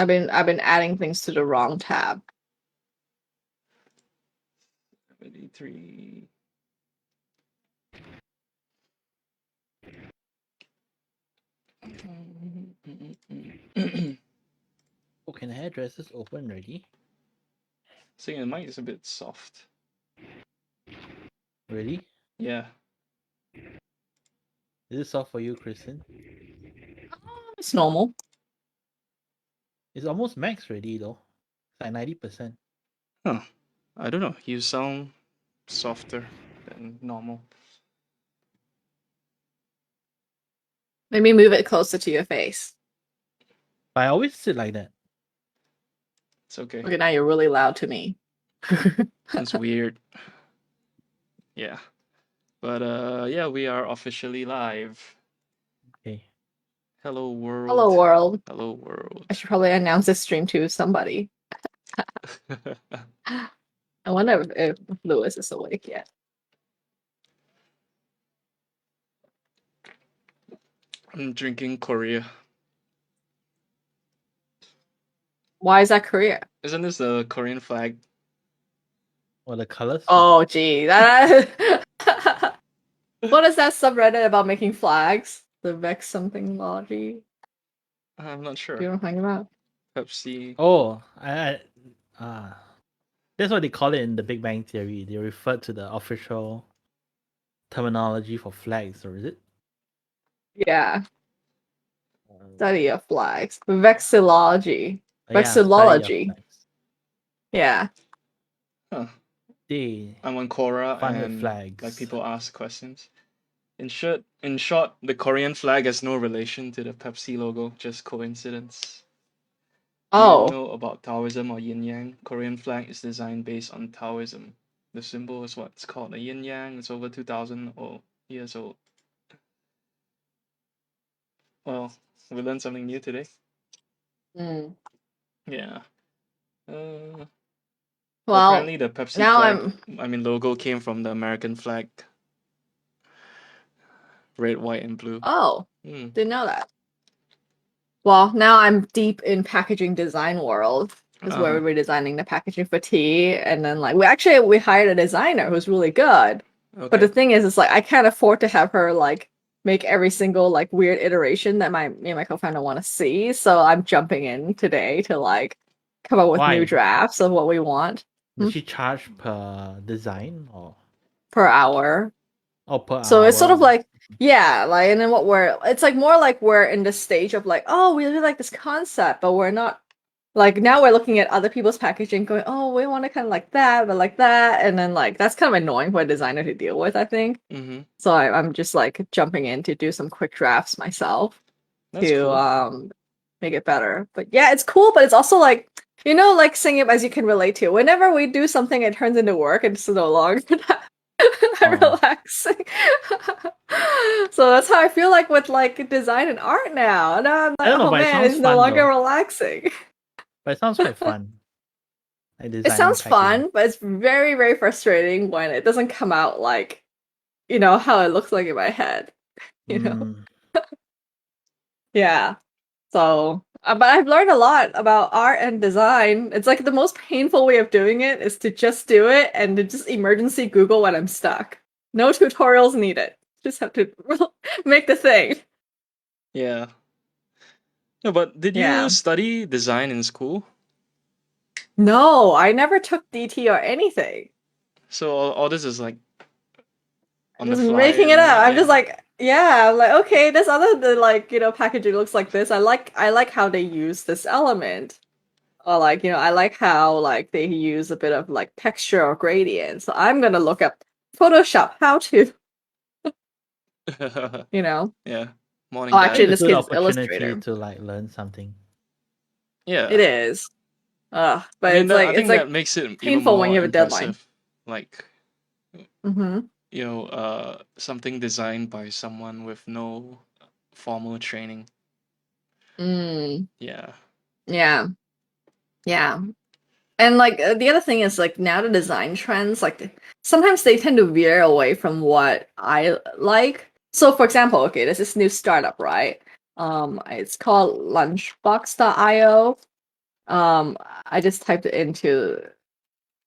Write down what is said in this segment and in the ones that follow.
I've been adding things to the wrong tab. 73. Oh, can hairdressers open already? Saying the mic is a bit soft. Really? Yeah. Is it soft for you, Kristen? It's normal. It's almost max already though. It's like 90%. Huh. I don't know. You sound softer than normal. Maybe move it closer to your face. But I always sit like that. It's okay. Okay, now you're really loud to me. It's weird. Yeah. But yeah, we are officially live. Okay. Hello world. Hello world. Hello world. I should probably announce this stream to somebody. I wonder if Lewis is awake yet. I'm drinking Korea. Why is that Korea? Isn't this the Korean flag? Well, the colors. Oh, gee. That... What is that subreddit about making flags? The Vex something logy? I'm not sure. Do you know what I'm talking about? Pepsi. Oh, that's what they call it in the Big Bang Theory. They refer to the official terminology for flags, or is it? Yeah. Study of flags. Vexillology. Yeah, study of Vexillology. flags. Yeah. Huh. They I'm on Quora fun with and flags. like people ask questions. In short, the Korean flag has no relation to the Pepsi logo, just coincidence. Oh. Do you know about Taoism or Yin Yang? Korean flag is designed based on Taoism. The symbol is what's called a Yin Yang. It's over 2,000 years old. Well, we learned something new today. Mm. Yeah. Well, apparently the Pepsi now flag, logo came from the American flag. Red, white, and blue. Oh, didn't know that. Well, now I'm deep in packaging design world. Because we're redesigning the packaging for tea, and then like we hired a designer who's really good. Okay. But the thing is, it's like I can't afford to have her like make every single like weird iteration that me and my co-founder want to see. So I'm jumping in today to like come up with new drafts of what we want. Does she charge per design or per hour? Oh, per hour. So it's sort of like yeah, like and then it's like more like we're in the stage of like, oh, we really like this concept, but we're not like now we're looking at other people's packaging going, oh, we want to kind of like that, but like that, and then like that's kind of annoying for a designer to deal with, I think. Mm-hmm. So I'm just like jumping in to do some quick drafts myself to make it better. But yeah, it's cool, but it's also like like Seng Yip, as you can relate to. Whenever we do something, it turns into work, and it's no longer that relaxing. So that's how I feel like with like design and art now. And I'm like, oh man, it's no longer relaxing. But it sounds quite fun. It sounds fun, but it's very, very frustrating when it doesn't come out like, how it looks like in my head. Yeah. So, but I've learned a lot about art and design. It's like the most painful way of doing it is to just do it and to just emergency Google when I'm stuck. No tutorials needed. Just have to make the thing. Yeah. No, but did you study design in school? No, I never took DT or anything. So all this is like on the fly, making it up. I'm just like, I'm like, okay, this other like packaging looks like this. I like how they use this element, or like I like how like they use a bit of like texture or gradient. So I'm gonna look up Photoshop how to. Yeah. Morning. Actually, this kid's Illustrator to like learn something. Yeah, it is. But it's like I think that makes it painful when you have a deadline. Like, mm-hmm. Something designed by someone with no formal training. Yeah. And like the other thing is like now the design trends, like sometimes they tend to veer away from what I like. So for example, there's this new startup, right? It's called Lunchbox.io. I just typed it into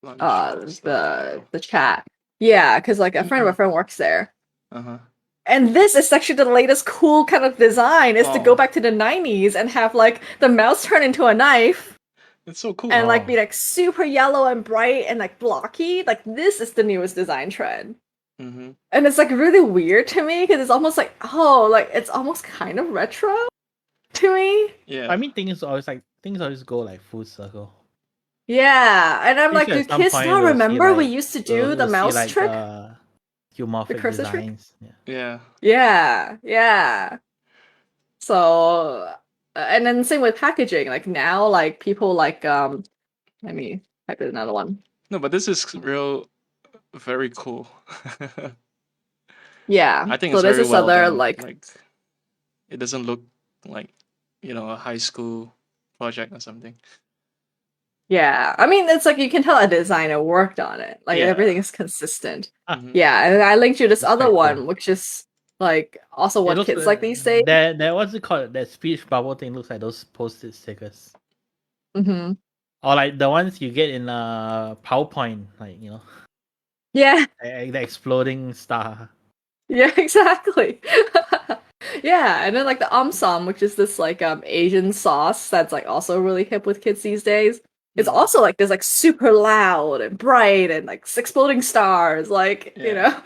Lunchbox.io. the chat. Yeah, because like a friend of a friend works there. Uh-huh. And this is actually the latest cool kind of design is to go Oh. back to the 90s and have like the mouse turn into a knife It's so cool. and like Oh. be like super yellow and bright and like blocky. Like this is the newest design trend. Mm-hmm. And it's like really weird to me because it's almost like, oh, like it's almost kind of retro to me. Yeah. I mean, things always go like full circle. Yeah. And I'm like, Usually do at some kids point not we'll see, remember we like, used to do the we'll see, mouse like, trick? geomorphic cursor trick? designs. Yeah. Yeah. Yeah, yeah. So, and then same with packaging. Like now, like people like let me type in another one. No, but this is very cool. Yeah. I think So it's this very is well other done. like Like it doesn't look like, a high school project or something. yeah. I mean, it's like you can tell a designer worked on it. Like Yeah. everything is consistent. Mhm. Yeah, and I linked you this That's other quite one, cool. which is like also It what looks kids like these days. that what's it called? That speech bubble thing looks like those post-it stickers. Mm-hmm. Or like the ones you get in PowerPoint, like Yeah. the exploding star. Yeah, exactly. Yeah, and then like the som, which is this like Asian sauce that's like also really hip with kids these days. It's Mhm. also like this like super loud and bright and like exploding stars, like Yeah.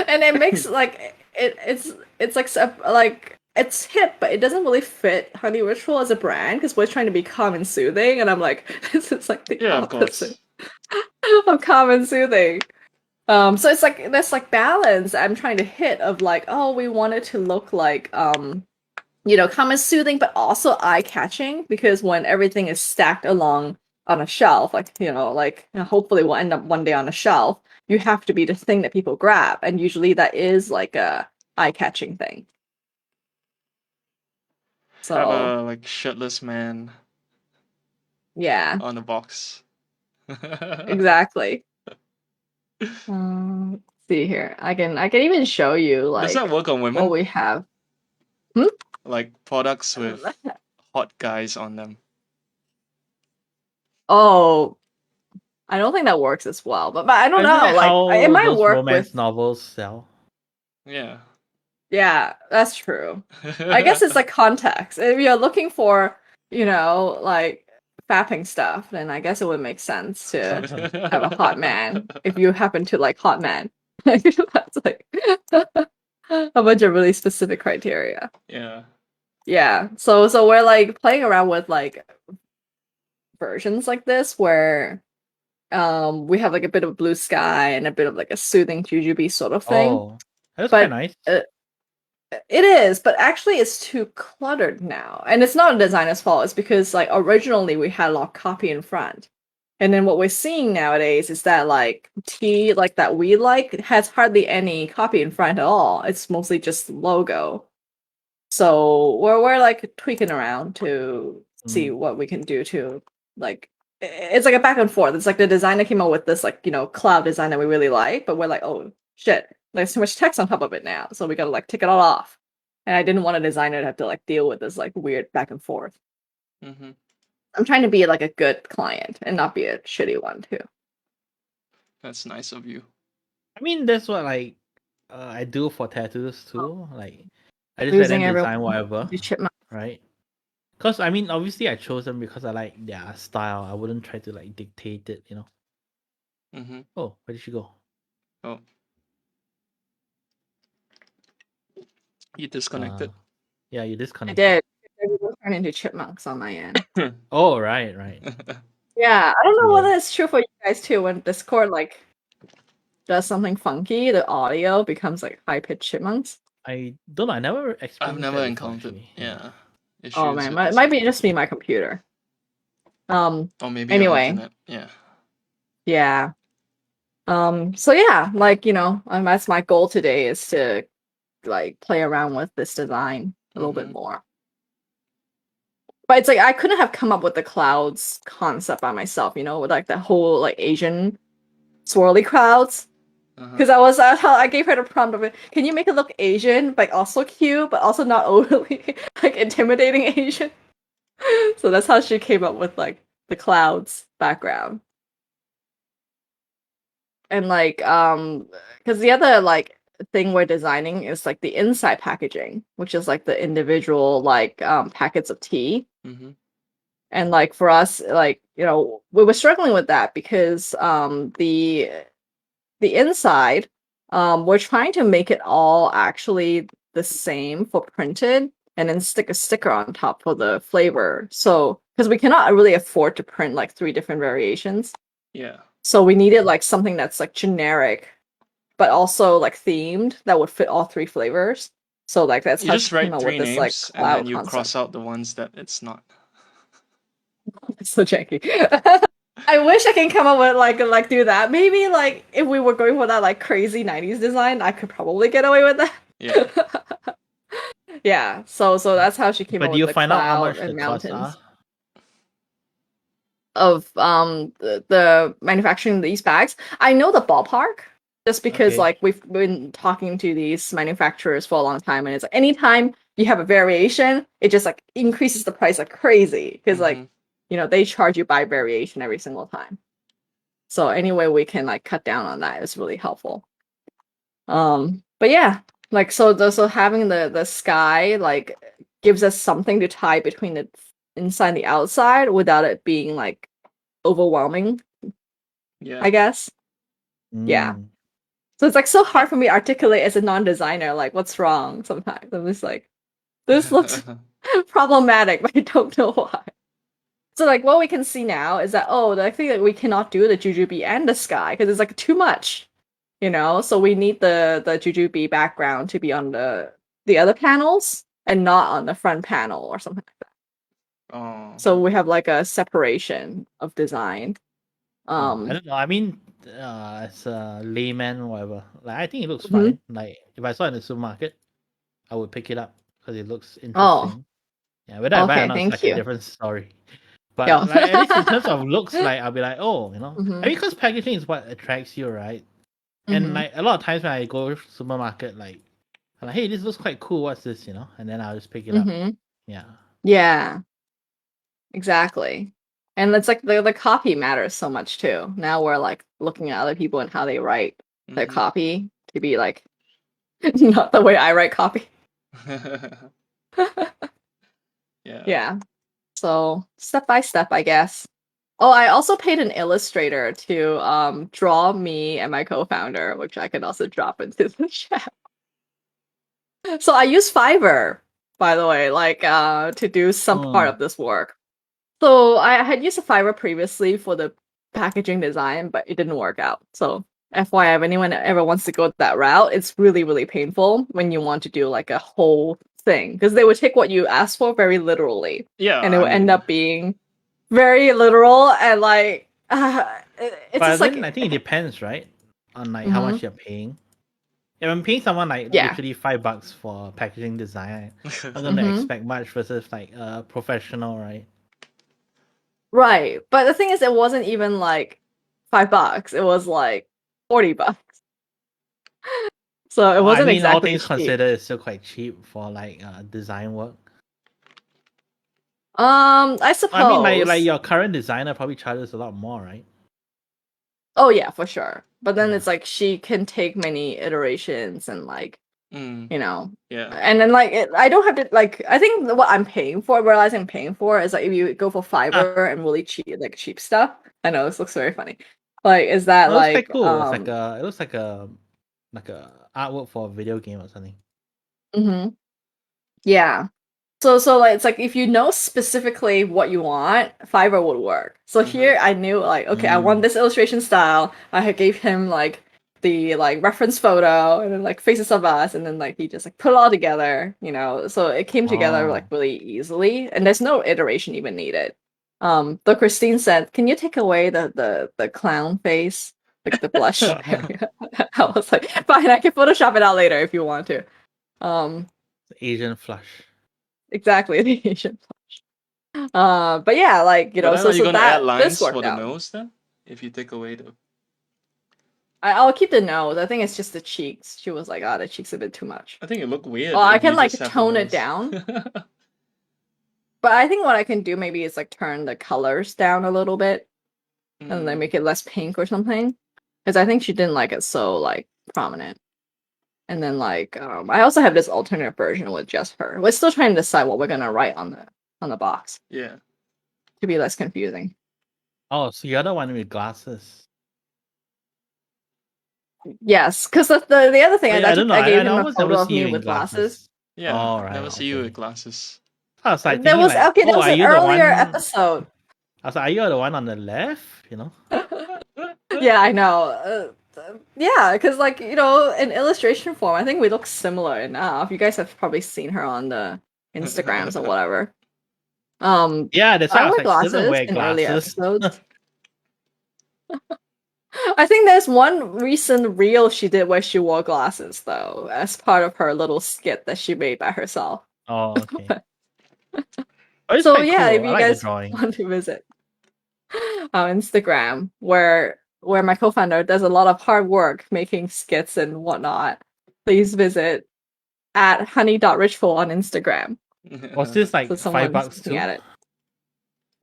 and it makes like it's like like it's hip, but it doesn't really fit Honey Ritual as a brand because we're trying to be calm and soothing, and I'm like this is like the Yeah, of course. opposite of calm and soothing. So it's like this like balance I'm trying to hit of like, oh, we want it to look like calm and soothing, but also eye-catching because when everything is stacked along on a shelf, like hopefully we'll end up one day on a shelf, you have to be the thing that people grab, and usually that is like a eye-catching thing. Have So a like shirtless man yeah, on the box. exactly. Let's see here. I can even show you Does that like work on what women? we have. Like products with hot guys on them. Oh, I don't think that works as well, but I don't Isn't know. that Like how it might those work romance with. novels sell? Yeah. Yeah, that's true. I guess it's like context. If you're looking for, like fapping stuff, then I guess it would make sense to have a hot man if you happen to like hot man. That's like a bunch of really specific criteria. Yeah. Yeah. So we're like playing around with like versions like this where we have like a bit of blue sky and a bit of like a soothing jujube sort of thing. Oh, that's quite But nice. it is, but actually it's too cluttered now. And it's not a designer's fault, it's because like originally we had a lot of copy in front. And then what we're seeing nowadays is that like tea like that we like has hardly any copy in front at all. It's mostly just logo. So we're like tweaking around to see what we can do to like it's like a back and forth. It's like the designer came up with this like, cloud design that we really like, but we're like, oh shit, there's too much text on top of it now. So we gotta like take it all off. And I didn't want a designer to have to like deal with this like weird back and forth. Mm-hmm. I'm trying to be like a good client and not be a shitty one too. That's nice of you. I mean, that's what like I do for tattoos too. Like I just let Losing them everyone design whatever, to chipmunk. right? Because I mean, obviously, I chose them because I like their style. I wouldn't try to like dictate it, Mm-hmm. Oh, where did she go? Oh. You disconnected. Yeah, you I disconnected. did. Everyone turned into chipmunks on my end. Oh, right. Yeah, I don't know Yeah. whether it's true for you guys too. When Discord like does something funky, the audio becomes like high pitched chipmunks. I don't know. I never experienced I've never that before, encountered actually. issues Oh man, with it this. might be just me, my computer. Or maybe your Anyway, internet. Yeah. yeah. So yeah, like that's my goal today is to like play around with this design a little bit more. But it's like I couldn't have come up with the clouds concept by myself, with like the whole like Asian swirly clouds. Because I gave her the prompt of it. Can you make it look Asian, but also cute, but also not overly like intimidating Asian? So that's how she came up with like the clouds background. And like because the other like thing we're designing is like the inside packaging, which is like the individual like packets of tea. Mm-hmm. And like for us, like, you know, we were struggling with that because the inside, we're trying to make it all actually the same for printed and then stick a sticker on top for the flavor. So, because we cannot really afford to print like 3 different variations. Yeah. So we needed like something that's like generic, but also like themed that would fit all 3 flavors. So like that's You how just she came write up 3 with this like names and then cloud you concept. cross out the ones that it's not. It's so janky. I wish I can come up with like do that. Maybe like if we were going for that like crazy 90s design, I could probably get away with that. Yeah. Yeah. So that's how she came But up do with you the find out how cloud much the and costs mountains are? of the manufacturing these bags. I know the ballpark just because Okay. like we've been talking to these manufacturers for a long time, and it's like anytime you have a variation, it just like increases the price like crazy because like, Mhm. you know, they charge you by variation every single time. So any way we can like cut down on that is really helpful. But yeah, like so having the sky like gives us something to tie between the inside and the outside without it being like overwhelming, Yeah. I guess. Yeah. Mm. So it's like so hard for me to articulate as a non-designer, like what's wrong sometimes. I'm just like, this looks problematic, but I don't know why. So like what we can see now is that I think that we cannot do the Jujubee and the sky because it's like too much, you know. So we need the Jujubee background to be on the other panels and not on the front panel or something like that. Oh. So we have like a separation of design. I don't know. I mean, as a layman, whatever. Like, I think it looks Mhm. fine. Like, if I saw it in the supermarket, I would pick it up because it looks Oh, interesting. Yeah, whether I buy it or okay, not is thank like a you. different story. Yo. But like, at least in terms of looks, like I'll be like, oh, you know, I Mhm. mean, because packaging is what attracts you, right? And Mhm. like a lot of times when I go to supermarket, like, I'm like, hey, this looks quite cool. What's this? You know, and then I'll just pick it up. Mhm. Yeah. Yeah, exactly. And it's like the copy matters so much too. Now we're like looking at other people and how they write their Mhm. copy to be like not the way I write copy. Yeah. Yeah. So step by step, I guess. Oh, I also paid an illustrator to draw me and my co-founder, which I can also drop into the chat. So I use Fiverr, by the way, like to do some part Oh. of this work. So I had used a Fiverr previously for the packaging design, but it didn't work out. So FYI, if anyone ever wants to go that route, it's really, really painful when you want to do like a whole thing because they would take what you asked for very literally, Yeah, and it I would end mean, up being very literal and like it's But just then I like think it depends, right? On like how Mhm. much you're paying. If I'm paying someone like Yeah. literally $5 for packaging design, I'm gonna Mhm. expect much versus like a professional, right? Right. But the thing is, it wasn't even like $5. It was like $40. So it Well, I wasn't mean, all exactly things cheap. considered, it's still quite cheap for like design work. I I mean, like suppose. your current designer probably charges a lot more, right? Oh yeah, for sure. But then Yeah. it's like she can take many iterations and like, mm, you know, yeah. and then like I don't have to like I think what I'm paying for, realizing I'm paying for is like if you go for Ah, Fiverr and really cheap stuff. I know this looks very funny. Like is that no, it's quite like cool. It looks like a artwork for a video game or something. mhm. Yeah. So like it's like if you know specifically what you want, Fiverr would work. So Mhm. here I knew like okay, I want this illustration style. I had gave him like the like reference photo and then like faces of us and then like he just like put it all together, you know. So it came together like Oh. really easily and there's no iteration even needed. Though Christine said, "Can you take away the clown face, like the blush area?" I was like, "Fine, I can Photoshop it out later if you want to." Um Asian flush. Exactly, the Asian flush. But yeah, like you But know, then are you so gonna add that this lines for worked the out. nose then? If you take away the I'll keep the nose. I think it's just the cheeks. She was like, "Ah, the cheeks a bit too much." I think it look Oh, weird I if can you just like have the tone it nose. down. But I think what I can do maybe is like turn the colors down a little bit and then Mm. make it less pink or something. Because I think she didn't like it so like prominent. And then like I also have this alternate version with just her. We're still trying to decide what we're gonna write on the box Yeah. to be less confusing. Oh, so you're the one with glasses. Yes, because the other thing Oh, is yeah, I I don't took know. I gave I him a almost never photo of see me you in with glasses. Yeah. Oh, right, Never see you okay. with glasses. I was like There thinking was like, okay, that oh, was are an you the earlier one? episode. I was like, are you the one on the left? You know? Yeah, I know. Yeah, because like in illustration form, I think we look similar enough. You guys have probably seen her on the Instagrams or whatever. Yeah, that's why I I was wear like, she doesn't glasses wear in earlier glasses. episodes. I think there's one recent reel she did where she wore glasses though, as part of her little skit that she made by herself. Oh, okay. Oh, it's So quite yeah, cool. if I you like the guys drawing. want to visit our Instagram, where my co-founder does a lot of hard work making skits and whatnot, please visit at honey.richful on Instagram. Was this So like someone's $5 looking too? at it.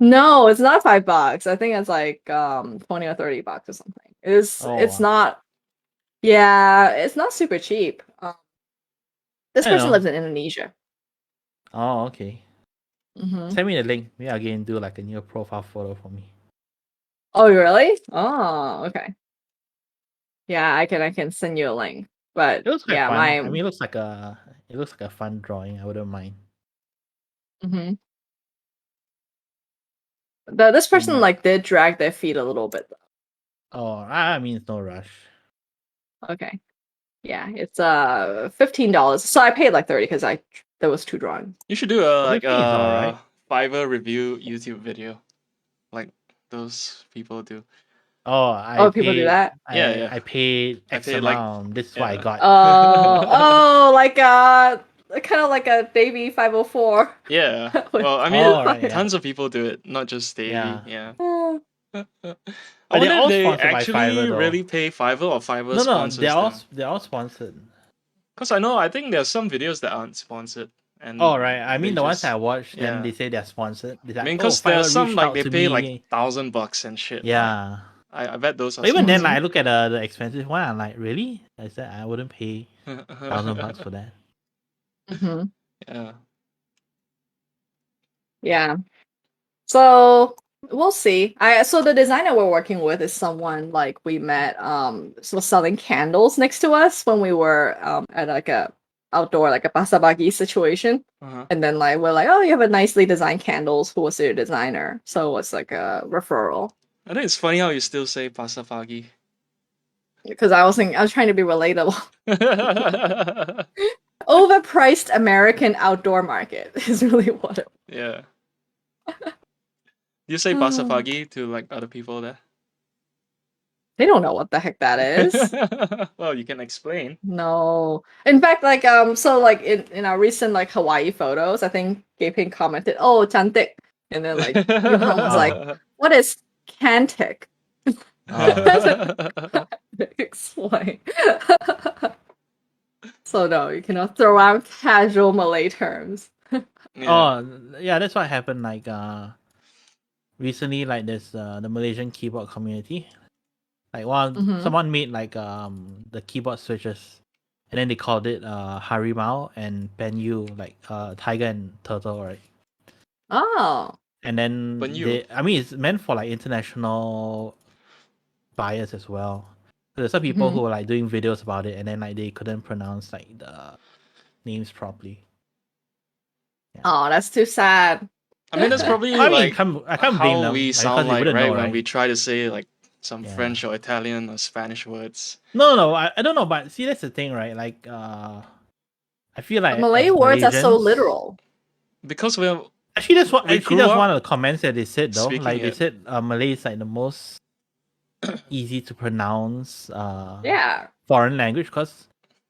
No, it's not $5. I think it's like 20 or $30 or something. It's Oh, it's wow. not yeah, it's not super cheap. This I person know. lives in Indonesia. Oh, okay. Hmm. Send me the link. Maybe I can do like a new profile photo for me. Oh, really? Oh, okay. Yeah, I can send you a link. But It looks quite yeah, fun. I my mean, it looks like a fun drawing. I wouldn't mind. hmm this person Yeah. like did drag their feet a little bit Oh, I mean, it's no rush. though. Okay. Yeah, it's $15. So I paid like 30 because there was two drawings. You should do a like 15 is alright. a Fiverr review YouTube video, like those people do. Oh, I Oh, people do paid. that? Yeah, yeah. I paid I X paid, like- amount. This is what I yeah. got. Oh, like kind of like a Davey 504. Yeah. Well, I mean, Oh, right, yeah. tons of people do it, not just Davey. Yeah. Yeah. Oh, I But wonder they're if all they sponsored by actually Fiverr, though. really pay Fiverr or Fiverr No, sponsors them. they're all sponsored. Because I think there's some videos that aren't sponsored. And Oh, right. I mean, they the ones just- that I watched, yeah. then they say they're sponsored. It's I like, mean, oh, because there's Fiverr some reached like out they to pay me. like $1,000 and shit. like, Yeah. I bet those are But even then, sponsored. like, I look at the expensive one. I'm like, really? I said I wouldn't pay $1,000 for that. hmm Yeah. Yeah. So we'll see. So the designer we're working with is someone like we met so selling candles next to us when we were at like a outdoor like a pasabagi situation. Uh-huh. And then like we're like, oh, you have a nicely designed candles. Who was your designer? So it's like a referral. I think it's funny how you still say pasafagi. Because I was trying to be relatable. Overpriced American outdoor market is really what it Yeah. You say pasafagi to like other people there? They don't know what the heck that is. Well, you can explain. No. In fact, like so like in our recent like Hawaii photos, I think Gaping commented, "Oh, cantik." And then like Yuhan was like, "What is cantik?" Explain. So no, you cannot throw out casual Malay terms. Yeah. Oh, yeah, that's what happened. Like, recently, like, there's the Malaysian keyboard community. Like, Mhm. someone made like the keyboard switches, and then they called it Harimau and Penyu, like tiger and turtle, right? Oh. And then Penyu. I mean, it's meant for like international buyers as well. So there's some people who were like doing videos about it, and then like they couldn't pronounce like the names properly. Oh, that's too sad. I mean, that's probably I mean, like I can't blame how them, we like, because sound they like, wouldn't right? know, When right? we try to say like some Yeah. French or Italian or Spanish words. No, I don't know, but see, that's the thing, right? Like, I feel like Malay as words are so Malaysians- literal. Because we're Actually, that's what. We Actually, grew that's up one of the comments that they said though. speaking Like they it. said, Malay is like the most easy to pronounce Yeah. foreign language because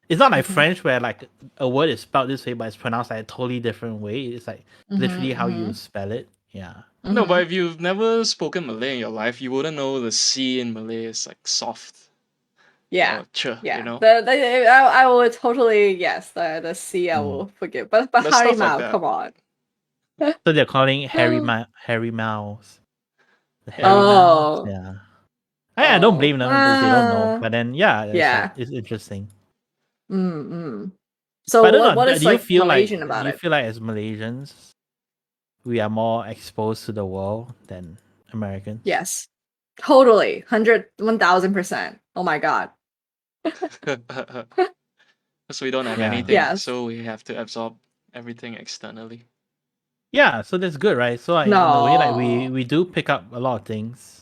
it's not like Mhm. French where like a word is spelled this way but it's pronounced like a totally different way. It's like literally how you spell it. Yeah. No, Mhm. but if you've never spoken Malay in your life, you wouldn't know the C in Malay is like soft. Yeah. Or ch, Yeah. you know? I would totally, yes, the C I will forgive. But But stuff like Harimau, that. come on. So they're calling Harry Mouse. The Harry Mouse. Oh. Yeah. I don't blame them if they don't know. Uh, But then yeah, it's like yeah. it's interesting. Mm-mm. But So I don't what know. is Do you like feel Malaysian about it? as Malaysians we are more exposed to the world than Americans? Yes. Totally. 1000%. Oh my god. Because we don't have Yeah. anything, Yes. so we have to absorb everything externally. Yeah, so that's good, right? So like, in a way, like No. we do pick up a lot of things,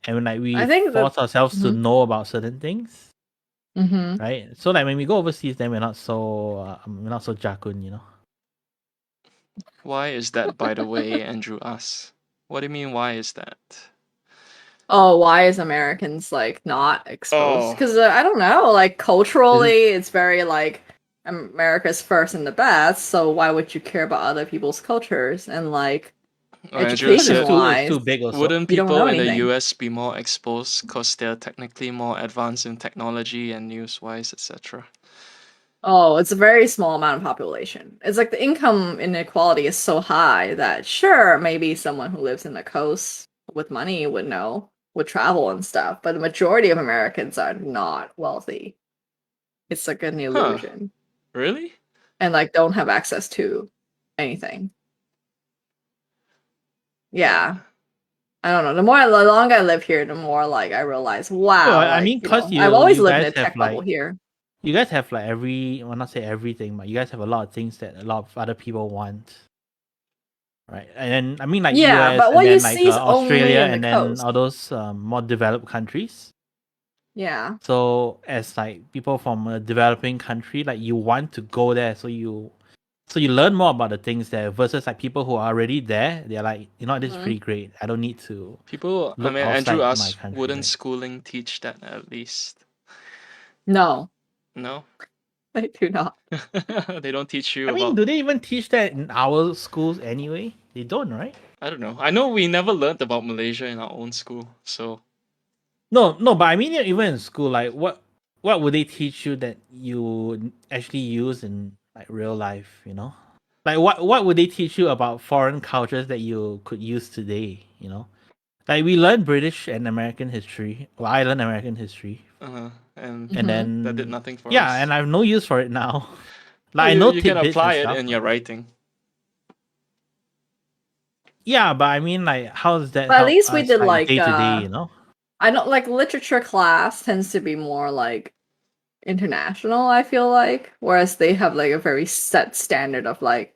and like we I think that force ourselves to Mhm. know about certain things, Mhm. right? So like when we go overseas, then we're not so jakun, you know. Why is that, by the way, Andrew asks? What do you mean, why is that? Oh, why is Americans like not exposed? Oh, Because I don't know, like Is it culturally, it's very like America's first and the best. So why would you care about other people's cultures? And like Andrew because said, it's education-wise, too big also. wouldn't you don't know people in the anything. US be more exposed because they're technically more advanced in technology and news-wise, etc.? Oh, it's a very small amount of population. It's like the income inequality is so high that sure, maybe someone who lives in the coast with money would know, would travel and stuff, but the majority of Americans are not wealthy. It's like an Huh, illusion really? and like don't have access to anything. Huh. Yeah. I don't know. The longer I live here, the more like I realize, Well, wow, I like, mean, cause I've always you lived in guys a have tech bubble here. well, not say everything, but you guys have a lot of things that a lot of other people want, right? And then I mean, like Yeah, US, but and what you then like see is only Australia, in the and then coast. all those more developed countries. Yeah. So as like people from a developing country, like you want to go there, so you learn more about the things there versus like people who are already there. They're like, this is Mhm. pretty great. I don't need to I look mean, Andrew outside my asked, country, wouldn't right? schooling teach that at least? No, No? I do not. They don't teach you I mean, about. do they even teach that in our schools anyway? They don't, right? I don't know. I know we never learned about Malaysia in our own school, so. No, but I mean, even in school, like what would they teach you that you would actually use in like real life? Like what would they teach you about foreign cultures that you could use today? Like we learn British and American history. Well, I learned American history, And and Mhm. that did then nothing for yeah, us. and I have no use for it now. Oh, Like I know you can tidbits and apply it stuff. in your writing. Yeah, but I mean, like, how does that But at help least we us did like like day to day? I don't like literature class tends to be more like international, I feel like, whereas they have like a very set standard of like,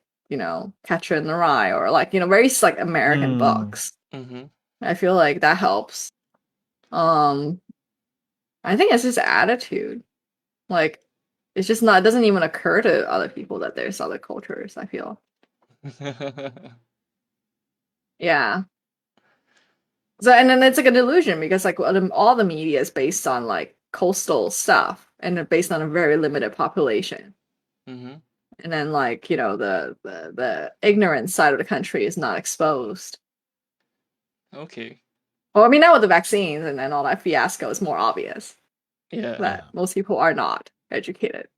Catcher in the Rye or like, very like American Mm. books. Mm-hmm. I feel like that helps. Um I think it's just attitude. Like it's just not it doesn't even occur to other people that there's other cultures, I feel. Yeah. So and then it's like an illusion because like all the media is based on like coastal stuff and they're based on a very limited population. Mm-hmm. And then like, the ignorant side of the country is not exposed. Okay. Well, I mean now with the vaccines and then all that fiasco is more obvious Yeah. that most people are not educated.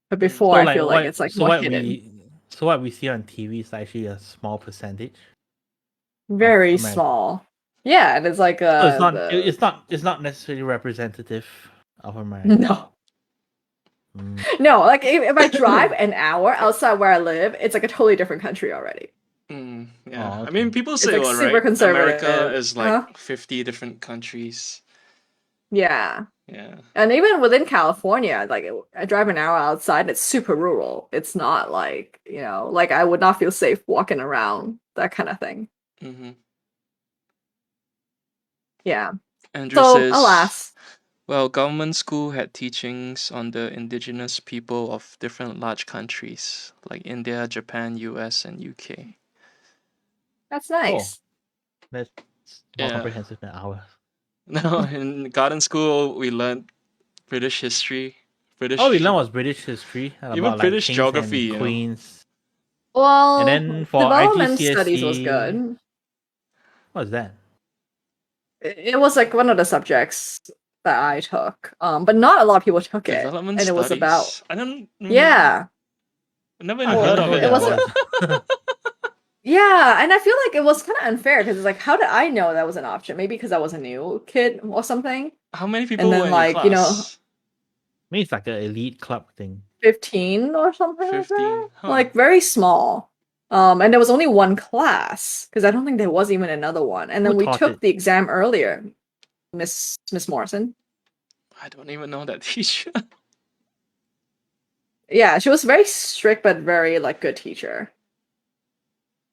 But Mm. before So I like feel like it's like more hidden. what we see on TV is actually a small percentage of Very America. small. Yeah, and it's like So it's not the it's not necessarily representative of America. no. Mm. No, like if I drive an hour outside where I live, it's like a totally different country already. Yeah. Oh, I mean, okay. people It's say, like all super right, America conservative. is like Huh? 50 different countries. Yeah. Yeah. And even within California, like I drive an hour outside, it's super rural. It's not like, like I would not feel safe walking around, that kind of thing. Mm-hmm. Yeah. Andrew So, says, alas. well, government school had teachings on the indigenous people of different large countries like India, Japan, US, and UK. That's Oh, nice. that's more Yeah. comprehensive than ours. No, in garden school we learned British history, All we British, learned was British history even about like British kings geography. and queens. And then Well, for development studies was IGCSE, good. what's that? It was like one of the subjects that I took. But not a lot of people took it. Development And it was about studies. I don't. yeah. I never I even heard didn't of know it. It that was yeah, and I feel like it was kind of unfair because it's like, how did I know that was an option? Maybe because I was a new kid or something. How many And people were then in your like, you know, class? Maybe it's like an elite club thing. 15 or something like 15. that. Huh. Like very small. And there was only one class because I don't think there was even another one. And Who then we taught took it? the exam earlier. Miss Morrison. I don't even know that teacher. Yeah, she was very strict but very like good teacher.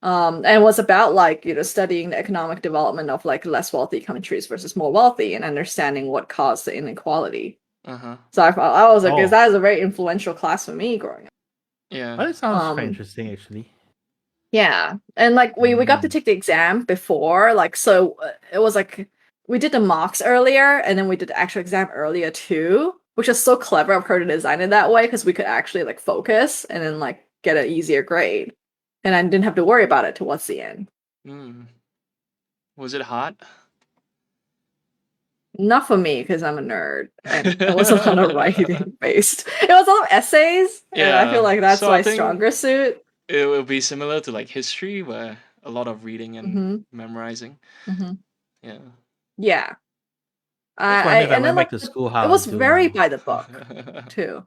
And it was about like, you know, studying the economic development of like less wealthy countries versus more wealthy and understanding what caused the inequality. Uh-huh. So I was like, because Oh. that is a very influential class for me growing up. Yeah. Well, that sounds quite Um, interesting, actually. Yeah, and like we got to Mm. take the exam before, like so it was like we did the mocks earlier, and then we did the actual exam earlier too, which is so clever of her to design it that way because we could actually like focus and then like get an easier grade, and I didn't have to worry about it towards the end. Mm. Was it hard? Not for me because I'm a nerd, and it was a lot of writing based. It was a lot of essays, and I feel Yeah. like that's So I my think stronger suit. it will be similar to like history where a lot of reading and Mm-hmm. memorizing. Mm-hmm. Yeah. Yeah. That's I wondering if I and then went back like to school, it how I was would do very now. by the book too.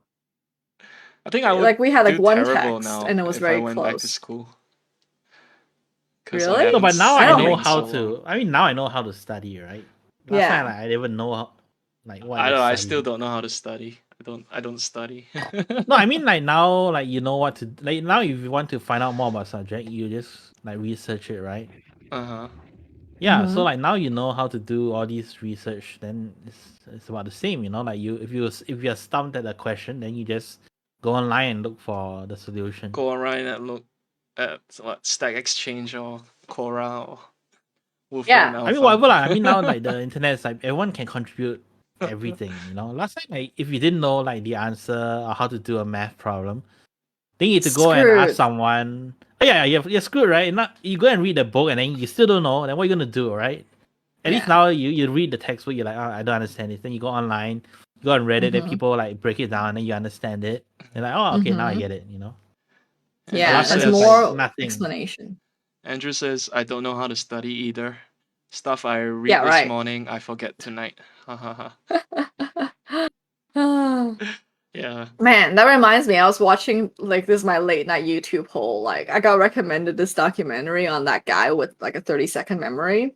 I think I would Like we had like do one terrible text now and it was if I very went back to close. school. Because I Really? No, haven't but now I I don't know studied in think how so so. long. to. I mean, now I know how to study, right? Last time, Yeah. like, I didn't know, like, what I you're don't know, I still studying. don't know how to study. I don't study. No, I mean, like, now, like, you know what to. Like, now, if you want to find out more about subject, you just, like, research it, right? Uh-huh. Yeah, so, Mm-hmm. like, now you know how to do all these research, then it's about the same, you know? Like, if you're stumped at a question, then you just go online and look for the solution. Go online and look at what Stack Exchange or Quora or Wolfram Yeah. I mean, Alpha. whatever. Like, I mean, now like the internet is like everyone can contribute everything. You know, last time like if you didn't know like the answer or how to do a math problem, then you need to go and ask Screwed. someone. Oh, yeah, you're screwed, right? Not you go and read the book and then you still don't know. Then what are you gonna do, right? At least Yeah. now you read the textbook. You're like, oh, I don't understand it. Then you go online, you go on Reddit, then Mm-hmm. people like break it down, and you understand it. You're like, oh, okay, now I Mm-hmm. get it. You know. But Andrew Yeah. last time There's it was like says more nothing. explanation. Andrew says I don't know how to study either. Stuff I read Yeah, this right. morning, I forget tonight. Ha ha ha. Yeah. Man, that reminds me, I was watching like this is my late night YouTube hole. Like I got recommended this documentary on that guy with like a 30-second memory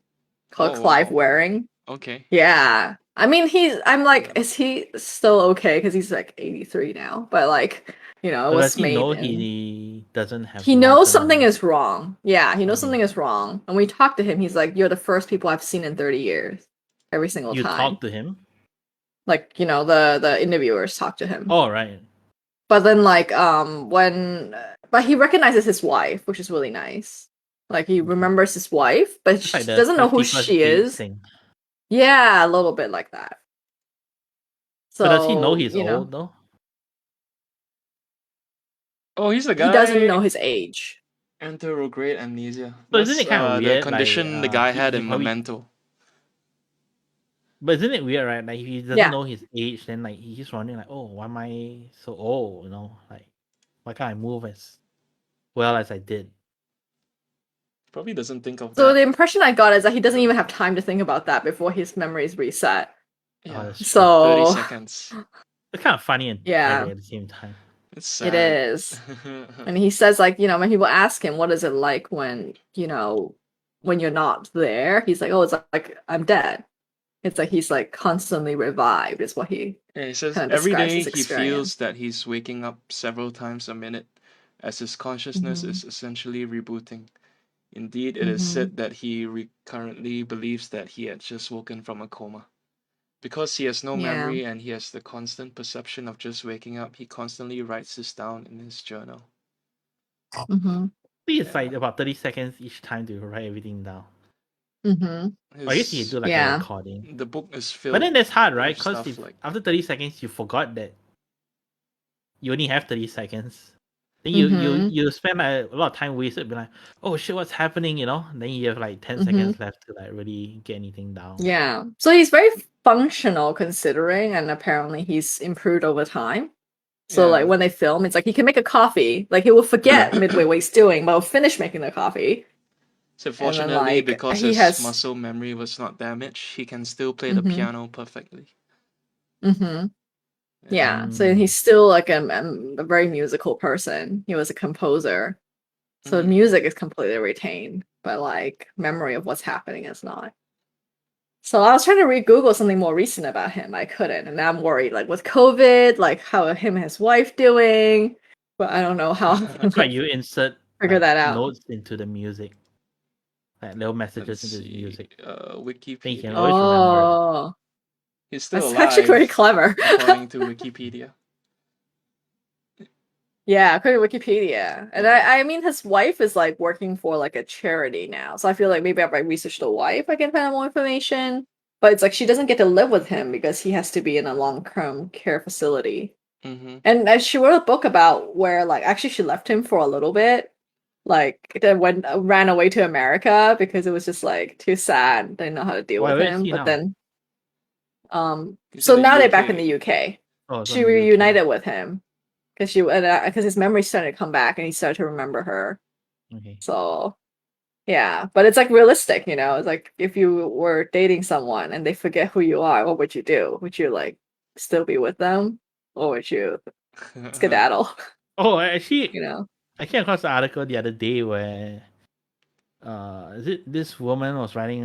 called Oh Clive wow. Waring. Okay. Yeah. I mean, I'm like, is he still okay? Because he's like 83 now. But like, you know, it But does was he made know in. he doesn't have He knows something long-term? is wrong. Yeah, he knows Okay. something is wrong. And we talked to him. He's like, you're the first people I've seen in 30 years. Every single You time. talk to him? Like, you know, the interviewers talk to him. Oh, right. But then like but he recognizes his wife, which is really nice. Like he remembers his wife, but It's like she the doesn't know who 50 first she date is. thing. Yeah, a little bit like that. But does he know So, he's you know, old though? Oh, he's the he doesn't know guy. his age. Anterograde amnesia. So isn't That's it kind of the weird? Like, condition the guy had he in probably. Memento. But isn't it weird, right? Like, if he doesn't Yeah. know his age, then like he's wondering, like, oh, why am I so old? You know, like, why can't I move as well as I did? Probably doesn't think of So that. the impression I got is that he doesn't even have time to think about that before his memories reset. Yeah. That's true. 30 So seconds. It's kind of funny and yeah, tragic at the same time. It's sad. it is. And he says like, you know, when people ask him what is it like when, you know, when you're not there, he's like, oh, it's like I'm dead. It's like he's like constantly revived is what he Yeah, he says kind of every describes day his he experience. feels that he's waking up several times a minute, as his consciousness is essentially rebooting. Indeed, it is said that he currently believes that he had just woken from a coma. Because he has no Yeah. memory and he has the constant perception of just waking up, he constantly writes this down in his journal. Mm-hmm. It's like about 30 seconds each time to write everything down. Mm-hmm. Or I guess you can do like a Yeah. recording. The book is filled. But then that's hard, with right? Because stuff if like after 30 seconds you forgot that you only have 30 seconds, then you spend like, a lot of time wasted being like, oh shit, what's happening? You know? Then you have like 10 seconds left to like really get anything down. Yeah. So he's very functional considering, and apparently he's improved over time. So like Yeah. when they film, it's like he can make a coffee. Like he will forget midway what he's doing, but he'll finish making the coffee. So And then fortunately, like because he his has muscle memory was not damaged, he can still play the mm-hmm, piano perfectly. mm-hmm. Yeah. Yeah. So he's still like a very musical person. He was a composer. So Mhm. music is completely retained, but like memory of what's happening is not. So I was trying to re-Google something more recent about him. I couldn't, and now I'm worried. Like with COVID, like how him and his wife doing, but I don't know how I can That's why like you insert figure like that out. notes into the music, like little Let's messages into the see. music. Then you can Wikipedia. always remember it. Oh, He's still that's actually very alive, clever. according to Wikipedia. Yeah, according to Wikipedia. And Yeah. I mean his wife is like working for like a charity now. So I feel like maybe if I research the wife, I can find out more information. But it's like she doesn't get to live with him because he has to be in a long-term care facility. Mm-hmm. And she wrote a book about where like actually she left him for a little bit. Like then ran away to America because it was just like too sad. Didn't know how to deal with Where is him. he But now? then He's so in the now they're back in UK. the UK. Oh, it's She on the UK. reunited with him because his memory started to come back and he started to remember her. Okay. So yeah, but it's like realistic, you know. It's like if you were dating someone and they forget who you are, what would you do? Would you like still be with them, or would you skedaddle? Oh, actually, You know? I came across an article the other day where is it this woman was writing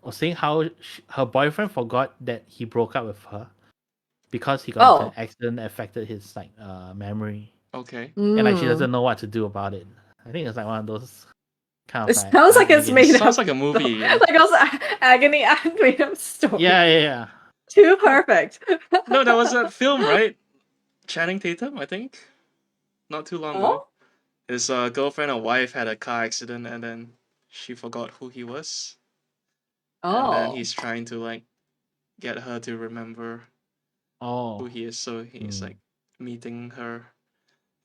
was saying how her boyfriend forgot that he broke up with her because he got into an Oh, accident that affected his like memory, Okay. and like she mm. doesn't know what to do about it. I think it's like one of those kind It of like sounds like it's agony. made Sounds up. like a movie, yeah. Like also agony made up story. Yeah. Too perfect. No, there was a film, right? Channing Tatum, I think. Not too long ago. Oh, His girlfriend or wife had a car accident and then she forgot who he was. And then oh, he's trying to like get her to remember who Oh, he is. So he's Hmm. like meeting her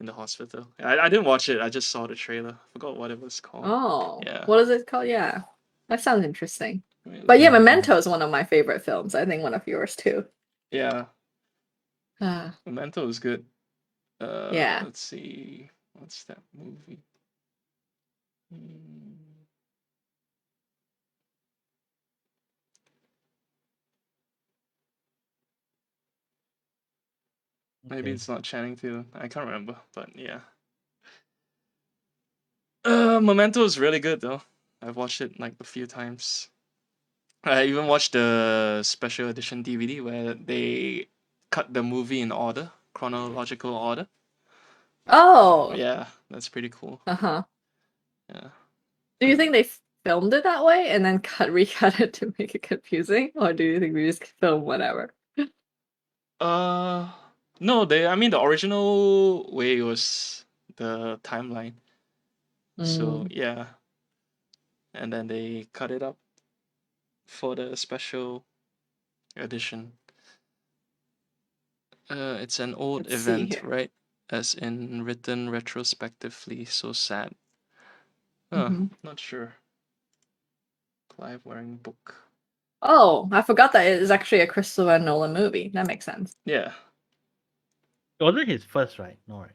in the hospital. I didn't watch it, I just saw the trailer. Forgot what it was called. oh. Yeah. What is it called? Yeah, that sounds interesting. Let me But look yeah, it up. Memento is one of my favorite films. I think one of yours too. Yeah. Ah, Memento is good. yeah. Let's see. What's that movie? Hmm. Maybe Okay. it's not Channing Tatum. I can't remember, but yeah. Memento is really good though. I've watched it like a few times. I even watched the special edition DVD where they cut the movie in order, chronological order. Oh, Yeah, that's pretty cool. uh-huh. Yeah. Do you think they filmed it that way and then recut it to make it confusing, or do you think we just film whatever? Uh, no, I mean, the original way was the timeline. So Mm, yeah, and then they cut it up for the special edition. It's an old let's see event, here. right? As in written retrospectively, so sad. Hmm. Not sure. Clive wearing book. Oh, I forgot that it is actually a Christopher Nolan movie. That makes sense. Yeah. It wasn't his first, right? No, right?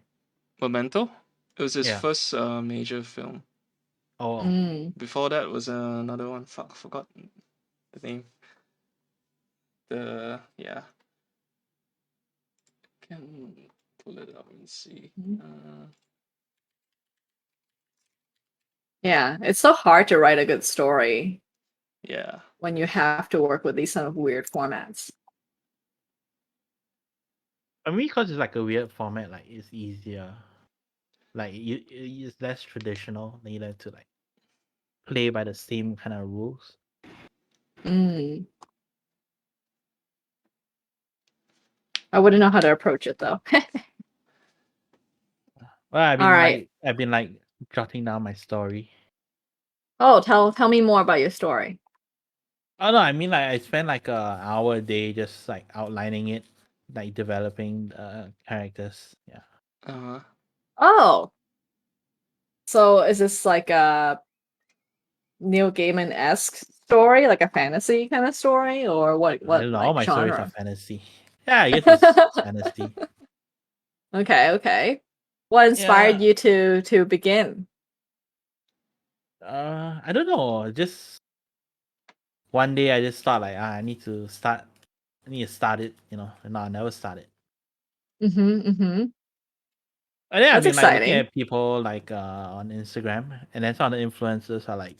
Memento? It was his Yeah. first major film. Oh, Mm. Before that was another one. Fuck, forgot the name. Yeah. Can pull it up and see. Yeah, it's so hard to write a good story Yeah. when you have to work with these sort of weird formats. I mean, because it's like a weird format, like it's easier. Like it's less traditional. Then you have to like play by the same kind of rules. Mm. I wouldn't know how to approach it though. Well, All right. I've been like jotting down my story. Oh, tell me more about your story. Oh no, I mean like I spent like a hour a day just like outlining it, like developing characters. Yeah. Uh-huh. Oh, so is this like a Neil Gaiman-esque story, like a fantasy kind of story, or I what don't know. All like my stories are genre? fantasy. Yeah, I guess it's fantasy. Okay. What inspired Yeah. you to begin? I don't know. Just one day I just thought like I need to start. I need to start it. No, I never started. Mm-hmm. And then I've That's been like looking exciting. at people like on Instagram, and then some of the influencers are like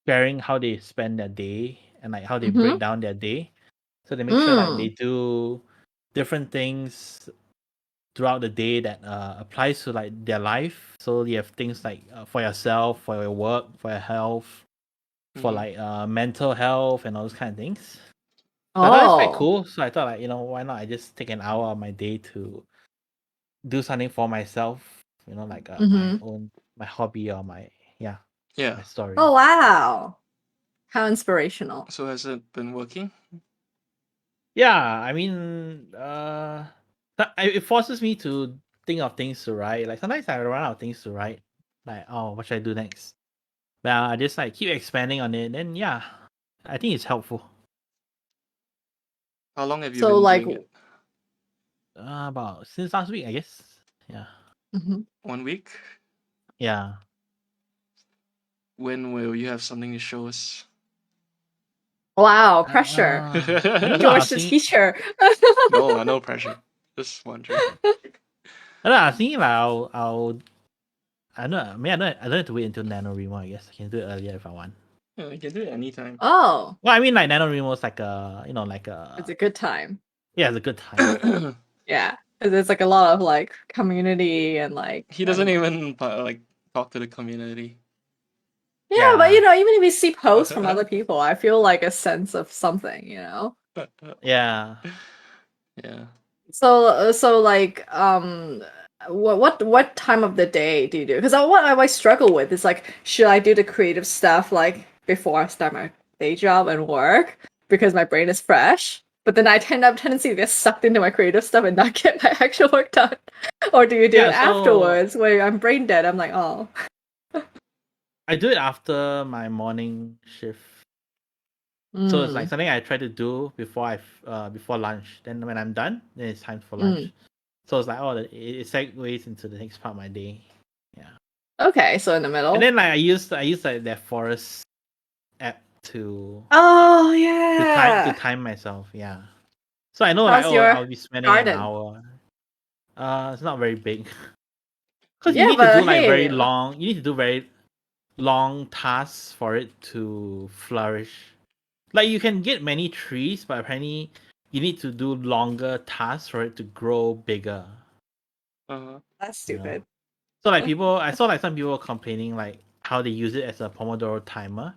sharing how they spend their day and like how they Mm-hmm. break down their day. So they make sure like they Mm. do different things throughout the day that applies to like their life. So you have things like for yourself, for your work, for your health, for Mhm. like mental health and all those kind of things. So I thought it's quite Oh. cool. So I thought like, why not I just take an hour of my day to do something for myself, like my Mm-hmm. own my hobby or my Yeah. story. Oh wow. How inspirational. So has it been working? Yeah, I mean it forces me to think of things to write. Like sometimes I run out of things to write. Like, oh, what should I do next? But I just like keep expanding on it, and yeah, I think it's helpful. How long have you So been like doing it? About since last week, I guess. Yeah. mhm. 1 week? Yeah. When will you have something to show us? Wow, pressure. I don't know. I George was the thinking, teacher. No, no pressure. Just wondering. I was thinking like I'll I don't know. I mean, I don't have to wait until NaNoWriMo. I guess I can do it earlier if I want. Yeah, you can do it anytime. Oh, Well, I mean, like NaNoWriMo is like it's a good time. yeah, it's a good time. Yeah. 'Cause there's like a lot of like community and like He doesn't and even like talk to the community. yeah, but Yeah, even if you see posts from other people, I feel like a sense of something, yeah. Yeah. So like what time of the day do you do? Because what I always struggle with is like, should I do the creative stuff like before I start my day job and work because my brain is fresh? But then I have tendency to get sucked into my creative stuff and not get my actual work done. Or do you do it Yeah, so afterwards where I'm brain dead? I'm like, oh. I do it after my morning shift. So it's like Mm, something I try to do before lunch. Then when I'm done, then it's time for lunch. mm. So it's like it segues into the next part of my day. Yeah. Okay, so in the And middle. then like I use like that forest app to Oh to yeah. time myself. Yeah. So I know like How's your I'll be spending an garden? hour. It's not very big because you Yeah, need to do but like very hey, long. You need to do very long tasks for it to flourish. Like you can get many trees, but apparently you need to do longer tasks for it to grow bigger. Uh-huh. that's You know. stupid. So like I saw like some people complaining like how they use it as a Pomodoro timer,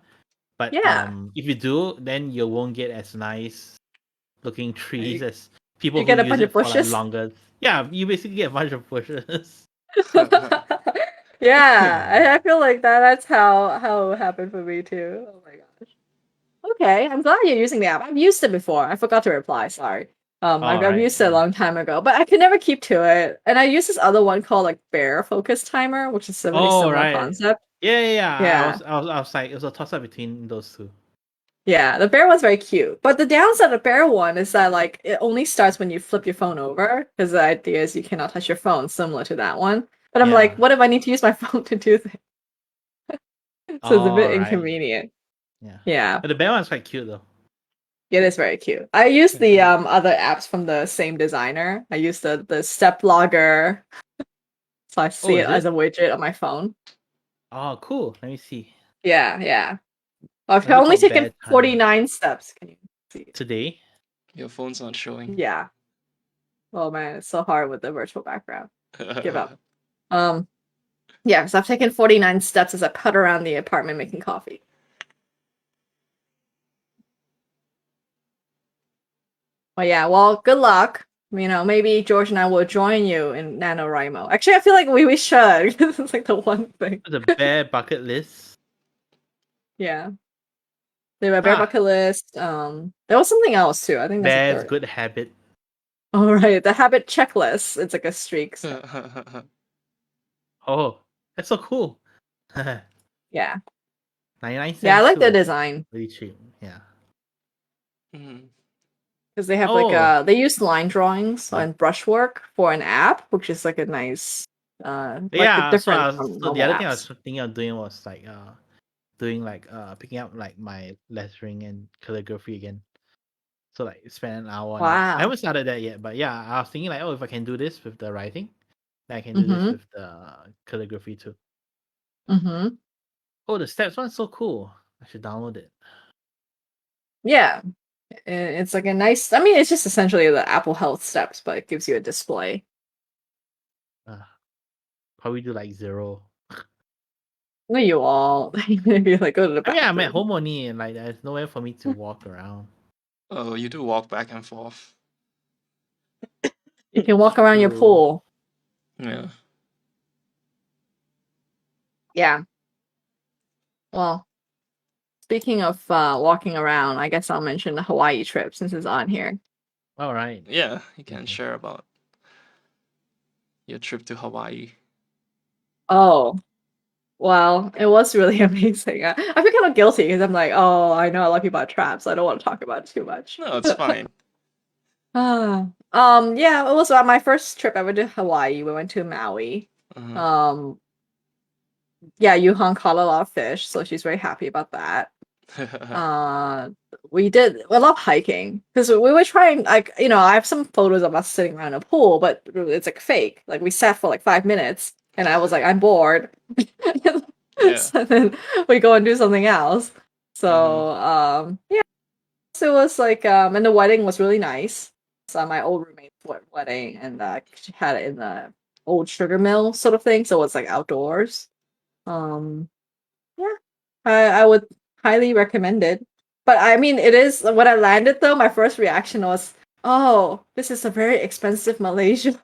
but Yeah. if you do, then you won't get as nice looking trees You, as people you who get a use bunch of it for like bushes. longer. Yeah, you basically get a bunch of bushes. Yeah, I feel like that's how it happened for me too. Oh my gosh. Okay, I'm glad you're using the app. I've used it before. I forgot to reply, sorry. All I've right. used it a long time ago, but I could never keep to it. And I use this other one called like Bear Focus Timer, which is a really Oh similar right. concept. Yeah. Yeah. I was like, it was a toss up between those two. Yeah, the bear one's very cute. But the downside of the bear one is that like it only starts when you flip your phone over, because the idea is you cannot touch your phone, similar to that one. But I'm like, Yeah. what if I need to use my phone to do things? So it's a bit All right. inconvenient. Yeah. Yeah, But the bear one's quite cute though. it is very cute. I use the other apps from the same designer. I use the step logger, so I Oh, see it is as it? a widget on my phone. Oh, cool. Let me see. Yeah. I've What's it only called? taken Bear timer 49 steps. Can you see? today. Your phone's not showing. Yeah. Oh man, it's so hard with the virtual background. Give up. Um, yeah, so I've taken 49 steps as I put around the apartment making coffee. Well, yeah, well, good luck. Maybe George and I will join you in NaNoWriMo. Actually, I feel like we should. This is like the one thing. The bear bucket list. Yeah. They have a bear Ah, bucket list. There was something else too. I think there's a bear's third. good habit. All right, the habit checklist. It's like a streak. So. Oh, that's so cool. Yeah. 99 Yeah, I cents like the too. design. Really cheap. Yeah. Mhm. because they have Oh. they use line drawings and brushwork for an app, which is like a nice like a Yeah, different from so the normal other thing I was apps. thinking of doing was like doing like picking up like my lettering and calligraphy again. So like spend an hour on it. I Wow. haven't started that yet, but yeah, I was thinking like, oh, if I can do this with the writing, then I can do this Mm-hmm. with the calligraphy too. Mm-hmm. Oh, the steps one's so cool. I should download it. Yeah. It's like a nice, I mean, it's just essentially the Apple Health steps, but it gives you a display. Probably do like 0. No, you all maybe like go to the I mean, I'm at bathroom. home only, and like there's nowhere for me to walk around. Oh, you do walk back and forth. You can walk around your True. pool. Yeah. Yeah. Well, speaking of walking around, I guess I'll mention the Hawaii trip since it's on here. All right. Yeah, you can Okay. share about your trip to Hawaii. Oh, well, it was really amazing. I feel kind of guilty because I'm like, oh, I know a lot of people are trapped, so I don't want to talk about it too much. No, it's fine. Yeah, it was my first trip ever to Hawaii. We went to Maui. Uh-huh. Yeah, Yuhan caught a lot of fish, so she's very happy about that. We did a lot of hiking because we were trying, like, I have some photos of us sitting around a pool, but it's like fake. Like we sat for like 5 minutes, and I was like, I'm bored. Yeah. So then we go and do something else. So yeah, so it was like and the wedding was really nice. So my old roommate's wedding, and she had it in the old sugar mill sort of thing, so it's like outdoors. Um, yeah, I would highly recommend it. But I mean, it is when I landed though, my first reaction was, "Oh, this is a very expensive Malaysia."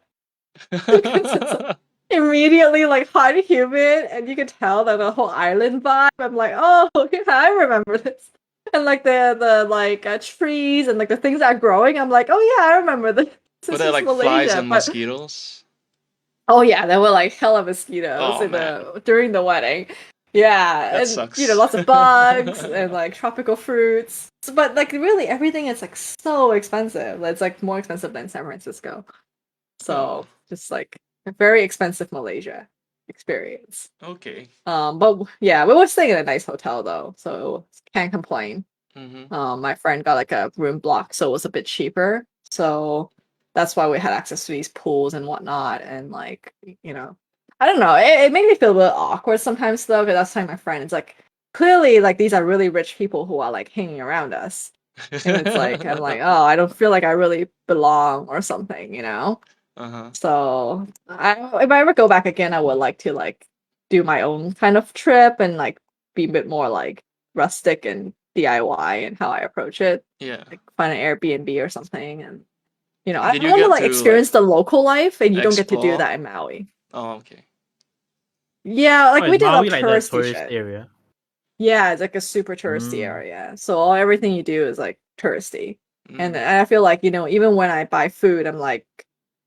Because it's immediately like hot and humid, and you could tell that the whole island vibe. I'm like, "Oh, yeah, I remember this." And like the like trees and like the things that are growing, I'm like, "Oh yeah, I remember this. Were This there is like flies Malaysia." and But mosquitoes? oh yeah, there were like hella mosquitoes Oh in man, during the wedding. Yeah, that and sucks. lots of bugs and like tropical fruits. But like really everything is like so expensive. It's like more expensive than San Francisco. Oh, So just like a very expensive Malaysia experience. okay. But yeah, we were staying in a nice hotel though, so can't complain. Mm-hmm. My friend got like a room block, so it was a bit cheaper. So that's why we had access to these pools and whatnot. And like, I don't know. It made me feel a little awkward sometimes though, because I was telling my friend, it's like clearly like these are really rich people who are like hanging around us. And it's like I'm like, oh, I don't feel like I really belong or something. Uh-huh. So if I ever go back again, I would like to like do my own kind of trip and like be a bit more like rustic and DIY and how I approach it. Yeah. Like find an Airbnb or something, and Did I you want to get like to like experience the local life, and you don't get to do explore? that in Maui. Oh, okay. Yeah, like Oh, we is did a Maui like the touristy tourist shit. area? Yeah, it's like a super touristy Mm. area. So everything you do is like touristy. And Mm. I feel like, even when I buy food, I'm like,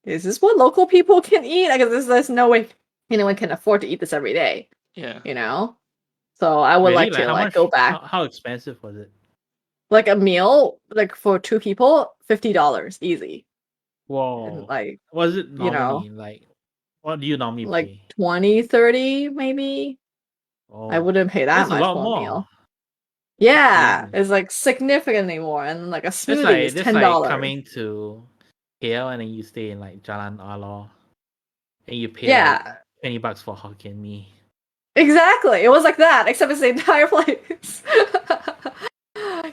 is this what local people can eat? Like, there's no way anyone can afford to eat this every day, Yeah. you know? So I would Really? like Like to how like go much? back. How expensive was it? Like a meal, like for 2 people, $50 easy. And Whoa. like, Was it you know, normally like what do you normally like pay? 20, 30 maybe. I Oh, wouldn't pay that that's a much lot for a more. meal. Yeah, Jesus. it's like significantly more. And like a That's smoothie like is that's like $10. coming to KL and then you stay in like Jalan Alor and you pay like Yeah, $20 for Hokkien Mee. exactly. It was like that, except it's the entire place.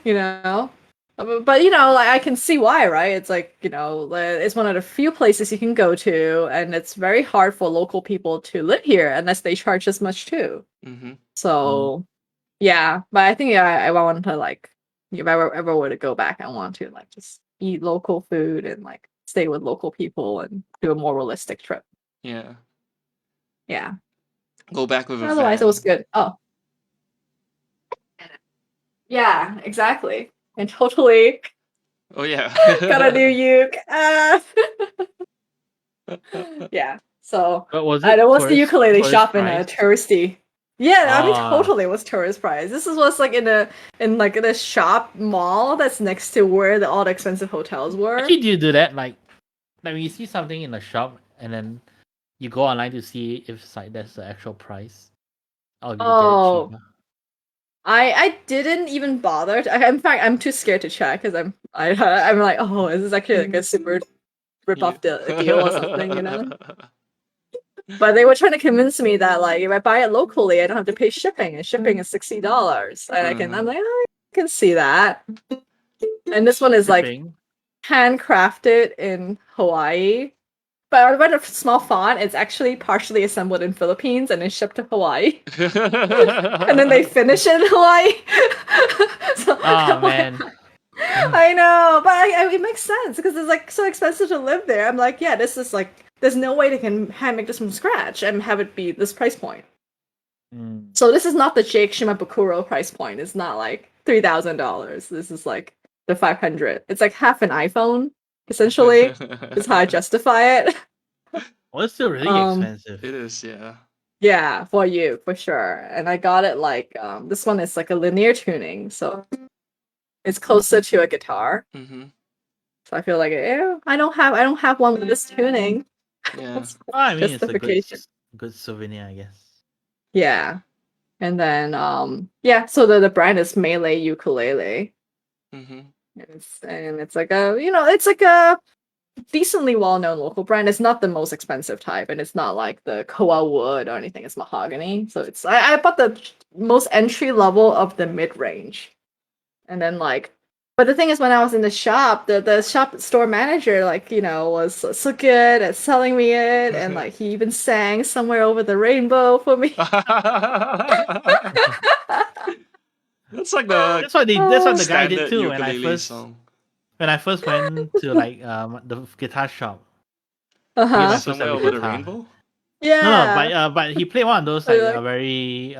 you know? But like I can see why, right? It's like, it's one of the few places you can go to, and it's very hard for local people to live here unless they charge as much too. Mm-hmm. So, yeah, but I think I want to like, if I ever were to go back, I want to like just eat local food and like stay with local people and do a more realistic trip. Yeah. Yeah. Go back with a Otherwise, it was van. good. Oh, yeah, exactly. And totally Oh yeah. got a new uke. Yeah. So But was I it know what's the ukulele tourist shop in a price? touristy. Yeah, I mean Ah. totally was tourist price. This was like in a shop mall that's next to where all the expensive hotels were. Actually, do you do that? Like when you see something in a shop and then you go online to see if it's like that's the actual price, or you get it Oh, cheaper. I didn't even bother. In fact, I'm too scared to check because I'm like, oh, is this actually like a super rip off deal or something, you know? But they were trying to convince me that like if I buy it locally, I don't have to pay shipping, and shipping is $60, and I'm like, oh, I can see that. And this one is like Shipping. handcrafted in Hawaii. But I read a small font. It's actually partially assembled in Philippines and then shipped to Hawaii. And then they finish it in Hawaii. So Oh man. I know, but it makes sense because it's like so expensive to live there. I'm like, yeah, this is like, there's no way they can hand make this from scratch and have it be this price point. Mm. So this is not the Jake Shimabukuro price point. It's not like $3,000. This is like the 500. It's like half an iPhone, essentially. Is how I justify it. Well, it's still really expensive. It is, yeah. Yeah, for you, for sure. And I got it like this one is like a linear tuning, so it's closer to a guitar. Mm-hmm. So I feel like I don't have one with this tuning. Yeah. I mean, it's a Justification. good souvenir, I guess. Yeah. And then yeah, so the brand is Melee Ukulele. Mm-hmm. And it's like it's like a decently well-known local brand. It's not the most expensive type, and it's not like the koa wood or anything. It's mahogany. So it's I bought the most entry level of the mid-range. And then like, but the thing is, when I was in the shop, the shop store manager was so good at selling me it, and like he even sang "Somewhere Over the Rainbow" for me. That's like the That's what the guy did standard too ukulele song. when I first went to like the guitar shop. Uh To get my huh. first Somewhere ever Over the guitar. Rainbow? Yeah. But he played one of those So like you're like, very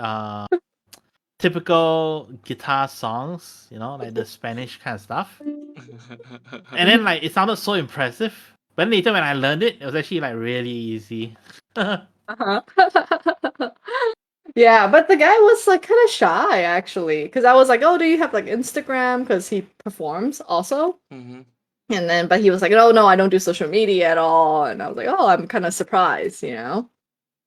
typical guitar songs, like the Spanish kind of stuff. And then like it sounded so impressive. But later when I learned it, it was actually like really easy. uh-huh. Yeah, but the guy was like kind of shy actually, because I was like, "Oh, do you have like Instagram?" Because he performs also. Mm-hmm. And then, but he was like, "Oh no, I don't do social media at all." And I was like, "Oh, I'm kind of surprised, you know."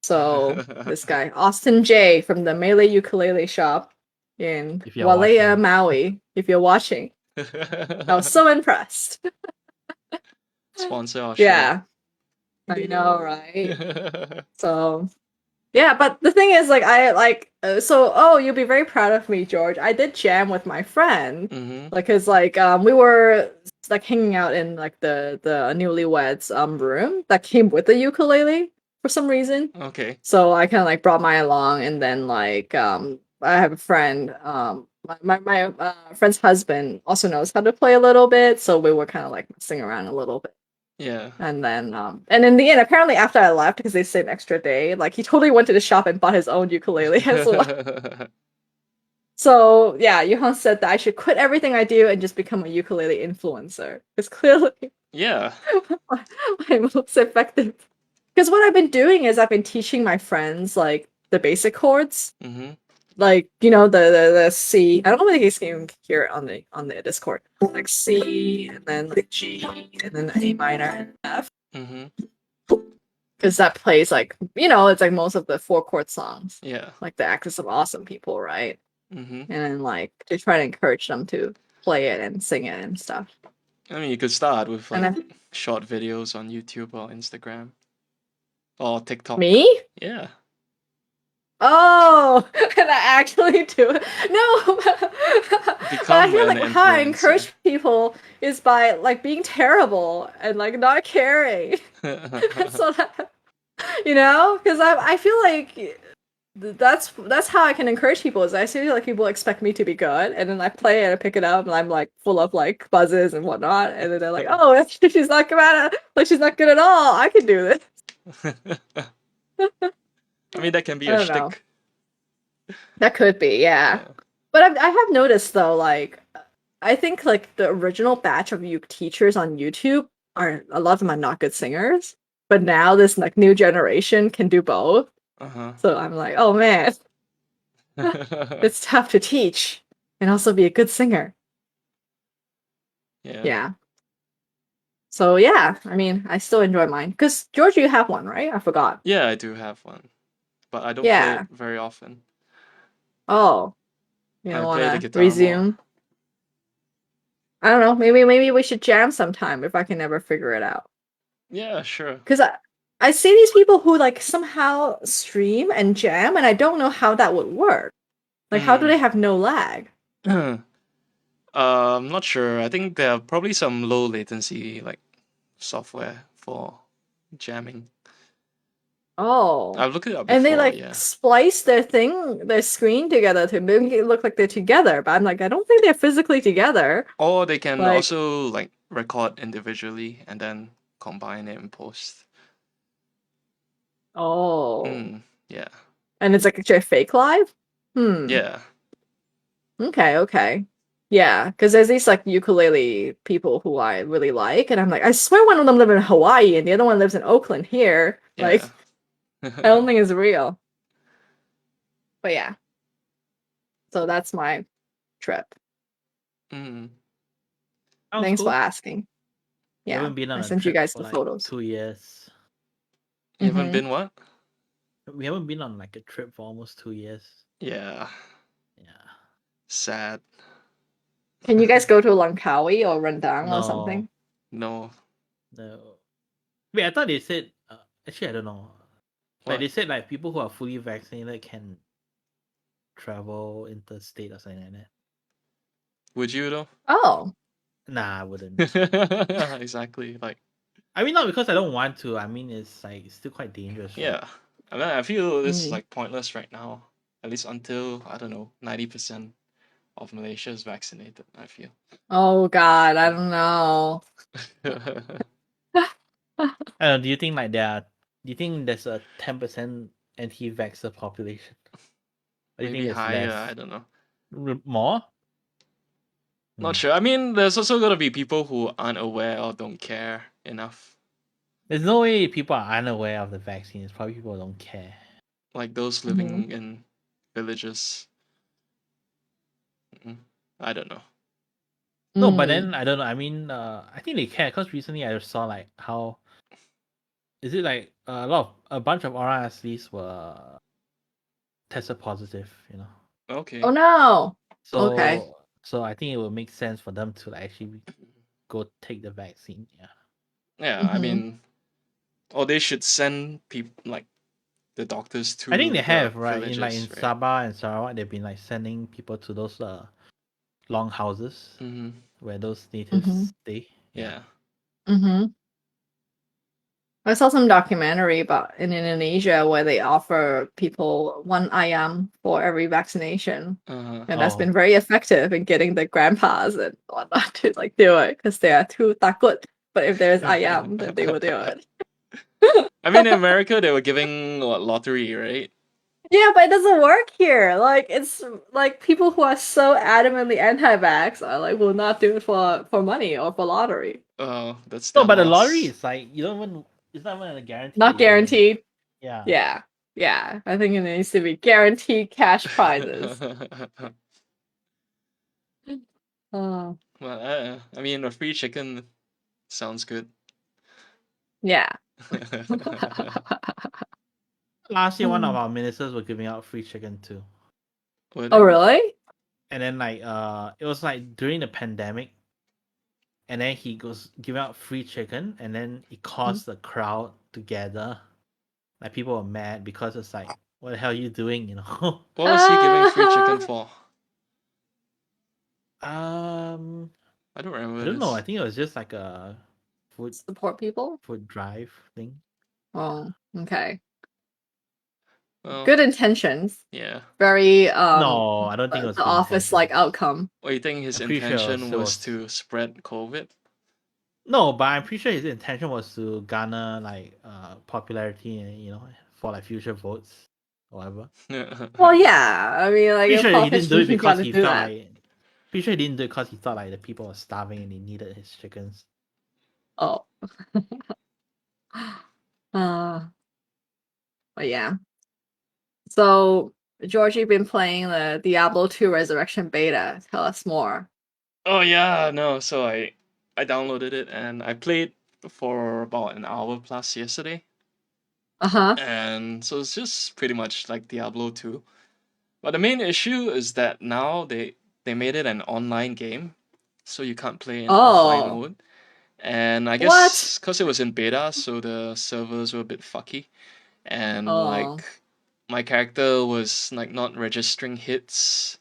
So this guy, Austin J from the Melee Ukulele Shop in If you're Walea, watching. Maui, if you're watching, I was so impressed. Sponsor our show. Yeah, I know, right? So yeah, but the thing is, like, you'll be very proud of me, George. I did jam with my friend, Mm-hmm. like, cause like we were like hanging out in like the newlyweds room that came with the ukulele for some reason. Okay. So I kind of like brought mine along, and then like I have a friend my friend's husband also knows how to play a little bit, so we were kind of like messing around a little bit. Yeah. And then and in the end, apparently after I left, because they stayed an extra day, like he totally went to the shop and bought his own ukulele as well. So yeah, Johan said that I should quit everything I do and just become a ukulele influencer. It's clearly Yeah. my most effective. Because what I've been doing is I've been teaching my friends like the basic chords. Mm-hmm. Like, the C. I don't know if you can hear it on the Discord. Like C, and then like G, and then A minor and F. Mm-hmm. Because that plays like, it's like most of the 4-chord songs. Yeah. Like the Axis of Awesome people, right? Mm-hmm. And then like to try to encourage them to play it and sing it and stuff. I mean, you could start with like And short videos on YouTube or Instagram or TikTok. me? Yeah. Oh, and I actually do it. No, but I feel Become like an how I influencer. encourage people is by like being terrible and like not caring. So that, because I feel like that's how I can encourage people. Is I feel like people expect me to be good, and then I play it and pick it up, and I'm like full of like buzzes and whatnot, and then they're like, "Oh, she's not good at it. Like she's not good at all. I can do this." I mean, that can be I a don't know. shtick. That could be, yeah. But I have noticed though, like I think like the original batch of teachers on YouTube a lot of them are not good singers, but now this like new generation can do both. Uh-huh. So I'm like, oh man, It's tough to teach and also be a good singer. Yeah. Yeah. So yeah, I mean, I still enjoy mine. Because George, you have one, right? I forgot. Yeah, I do have one, but I don't play Yeah. it very often. Oh, you I don't play the wanna guitar more. resume? I don't know. Maybe we should jam sometime if I can never figure it out. Yeah, sure. Because I see these people who like somehow stream and jam, and I don't know how that would work. Like, how do they have no lag? I'm not sure. I think there are probably some low latency like software for jamming. Oh. I've looked it up And they before, like yeah. splice their screen together to make it look like they're together, but I'm like, I don't think they're physically together. Or they can Like, also like record individually and then combine it in post. oh. Yeah. And it's like actually a fake live? Yeah. Okay. Yeah, because there's these like ukulele people who I really like, and I'm like, I swear one of them lives in Hawaii and the other one lives in Oakland here. Like, Yeah. I don't think it's real. But yeah. So that's my trip. Mm. Sounds Thanks for cool. asking. We Yeah, haven't been on I a sent you trip guys for the like photos. 2 years. You haven't Mhm. been what? We haven't been on like a trip for almost 2 years. Yeah. Yeah. Sad. Can you guys go to Langkawi or Rendang or No, something? No. no. Wait, I thought they said. Actually, I don't know. Like What? they said, like people who are fully vaccinated can travel interstate or something like that. Would you though? Oh. Nah, I wouldn't. Exactly. Like, I mean, not because I don't want to. I mean, it's like it's still quite dangerous, right? yeah. I mean, I feel this is Mm. like pointless right now. At least until, I don't know, 90% of Malaysia is vaccinated, I feel. Oh God, I don't know. I don't know, do you think like do you think there's a 10% anti-vaxxer population? Or do you think Maybe there's higher, less? I don't know. More? Not sure. I mean, there's also gonna be people who aren't aware or don't care enough. There's no way people are unaware of the vaccine. It's probably people who don't care. Like those living in villages. I don't know. No, but Mm. then I don't know. I mean, I think they care because recently I saw like how is it like a bunch of RSLs were tested positive. Okay. Oh no. Okay. So I think it would make sense for them to like actually go take the vaccine. Yeah. Yeah, I Mm-hmm. mean, or they should send people like the doctors I think to they the have right in villages, right? Sabah and Sarawak. They've been like sending people to those long houses Mm-hmm. where those natives stay. Yeah. Yeah. Mm-hmm. I saw some documentary about in Indonesia where they offer people 1 IM for every vaccination. Uh-huh. And that's been Oh. very effective in getting the grandpas and whatnot to like do it because they are too takut. But if there's IM, then they will do it. I mean, in America, they were giving what, lottery, right? Yeah, but it doesn't work here. Like it's like people who are so adamantly anti-vax are like will not do it for money or for lottery. Oh, that's No, their but the lottery loss. is like you don't even. It's not even a guarantee. Not That you win. guaranteed. Yeah. Yeah. Yeah. I think it needs to be guaranteed cash prizes. Oh, Well, I mean, a free chicken sounds good. yeah. Last year, one of our ministers were giving out free chicken too, Were Oh, they? really? and then like it was like during the pandemic, and then he goes giving out free chicken, and then it caused the crowd to gather. Like people were mad because it's like, what the hell are you doing? What was he giving free chicken for? Um, I don't remember I don't know. I this. think it was just like a Support people? food drive thing. Oh, okay. Well, Good intentions. yeah. Very No, I don't think it was the good office like intentions. outcome. What, you think his I'm pretty sure intention it was was to spread COVID? no, but I'm pretty sure his intention was to garner like popularity and for like future votes or whatever. Well, yeah. I mean, like Pretty a sure he didn't do politician, it you because gotta he do felt that. like. Pretty sure he didn't do it because he thought like the people were starving and he needed his chickens. Oh. uh, but yeah. So George, you've been playing the Diablo 2 Resurrection beta. Tell us more. Oh yeah, no. So I downloaded it and I played for about an hour plus yesterday, Uh-huh. and so it's just pretty much like Diablo 2. But the main issue is that now they made it an online game, so you can't play in offline Oh. mode. And I What? guess because it was in beta, so the servers were a bit fucky, and Oh. like my character was like not registering hits,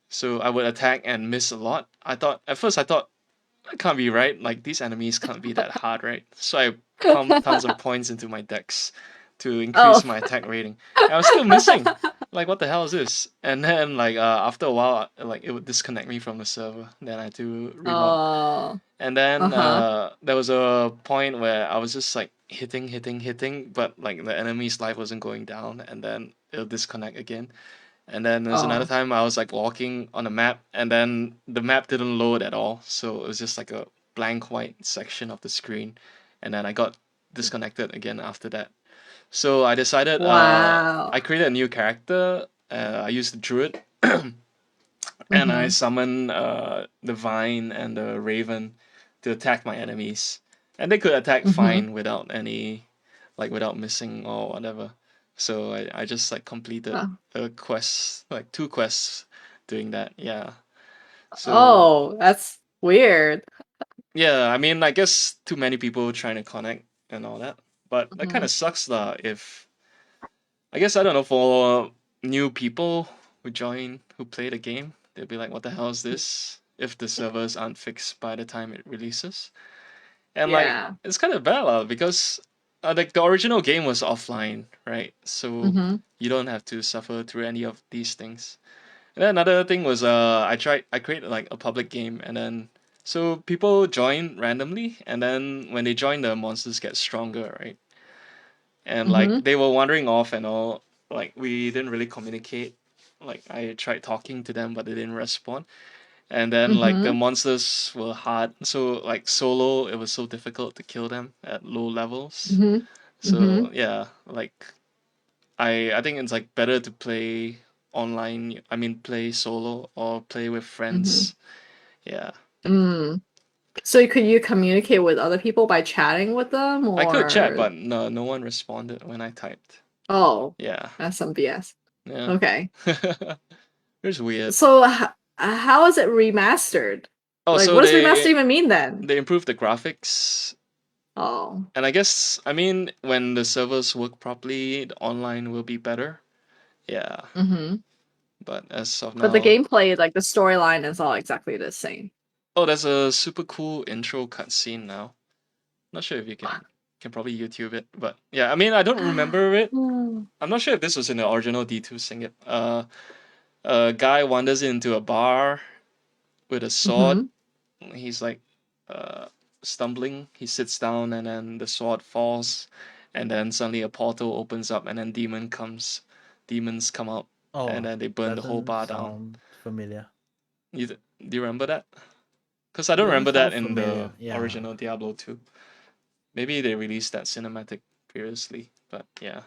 so I would attack and miss a lot. I thought that can't be right. Like these enemies can't be that hard, right? So I pumped tons of points into my decks to increase Oh. my attack rating. And I was still missing. Like what the hell is this? And then like after a while, like it would disconnect me from the server. Then I had to relog. Oh. And then Uh-huh. there was a point where I was just like hitting, but like the enemy's life wasn't going down, and then it'll disconnect again. And then there's another Oh. time I was like walking on a map, and then the map didn't load at all, so it was just like a blank white section of the screen, and then I got disconnected again after that. So I decided, Wow. I created a new character. I used the druid, and I Mm-hmm. summon the vine and the raven to attack my enemies, and they could attack Mm-hmm. fine without any, like without missing or whatever. So I just like completed Oh. a quest, like 2 quests doing that. Yeah. So Oh, that's weird. yeah, I mean I guess too many people trying to connect and all that. But that kind Mm-hmm. of sucks lah if I guess I don't know for new people who join who play the game, they'll be like, "What the hell is this?" If the servers aren't fixed by the time it releases, and like Yeah. it's kind of bad lah because like the original game was offline, right? So Mm-hmm. you don't have to suffer through any of these things. And then another thing was I created like a public game and then so people join randomly and then when they join the monsters get stronger, right? And like Mm-hmm. they were wandering off and all, like we didn't really communicate. Like I tried talking to them but they didn't respond. And then like the Mm-hmm. monsters were hard, so like solo it was so difficult to kill them at low levels. Mm-hmm. Mm-hmm. So yeah, like I think it's like better to play online, I mean play solo or play with Mm-hmm. friends. Yeah. Mm. So could you communicate with other people by chatting with them I could chat or but no one responded when I typed. oh, Yeah. that's some BS. Yeah. Okay. It was weird. So how is it remastered? Oh, Like, so what does remaster even mean then? they improved the graphics. Oh. And I guess, I mean, when the servers work properly, the online will be better. Yeah, Mm-hmm. but as of But the now, gameplay, like the storyline is all exactly the same. oh, there's a super cool intro cutscene now. Not sure if you can probably YouTube it, but yeah, I mean, I don't remember it. Mm-hmm. I'm not sure if this was in the original D2 Sing It. A guy wanders into a bar with a sword. He's like, uh, stumbling. He sits down, and then the sword falls, and then suddenly a portal opens up, and then demons come out, and Oh, then they burn the whole doesn't bar down. sound familiar. Do you remember that? Because I don't Doesn't remember that sound in the familiar. Yeah. original Diablo 2. Maybe they released that cinematic previously, but yeah.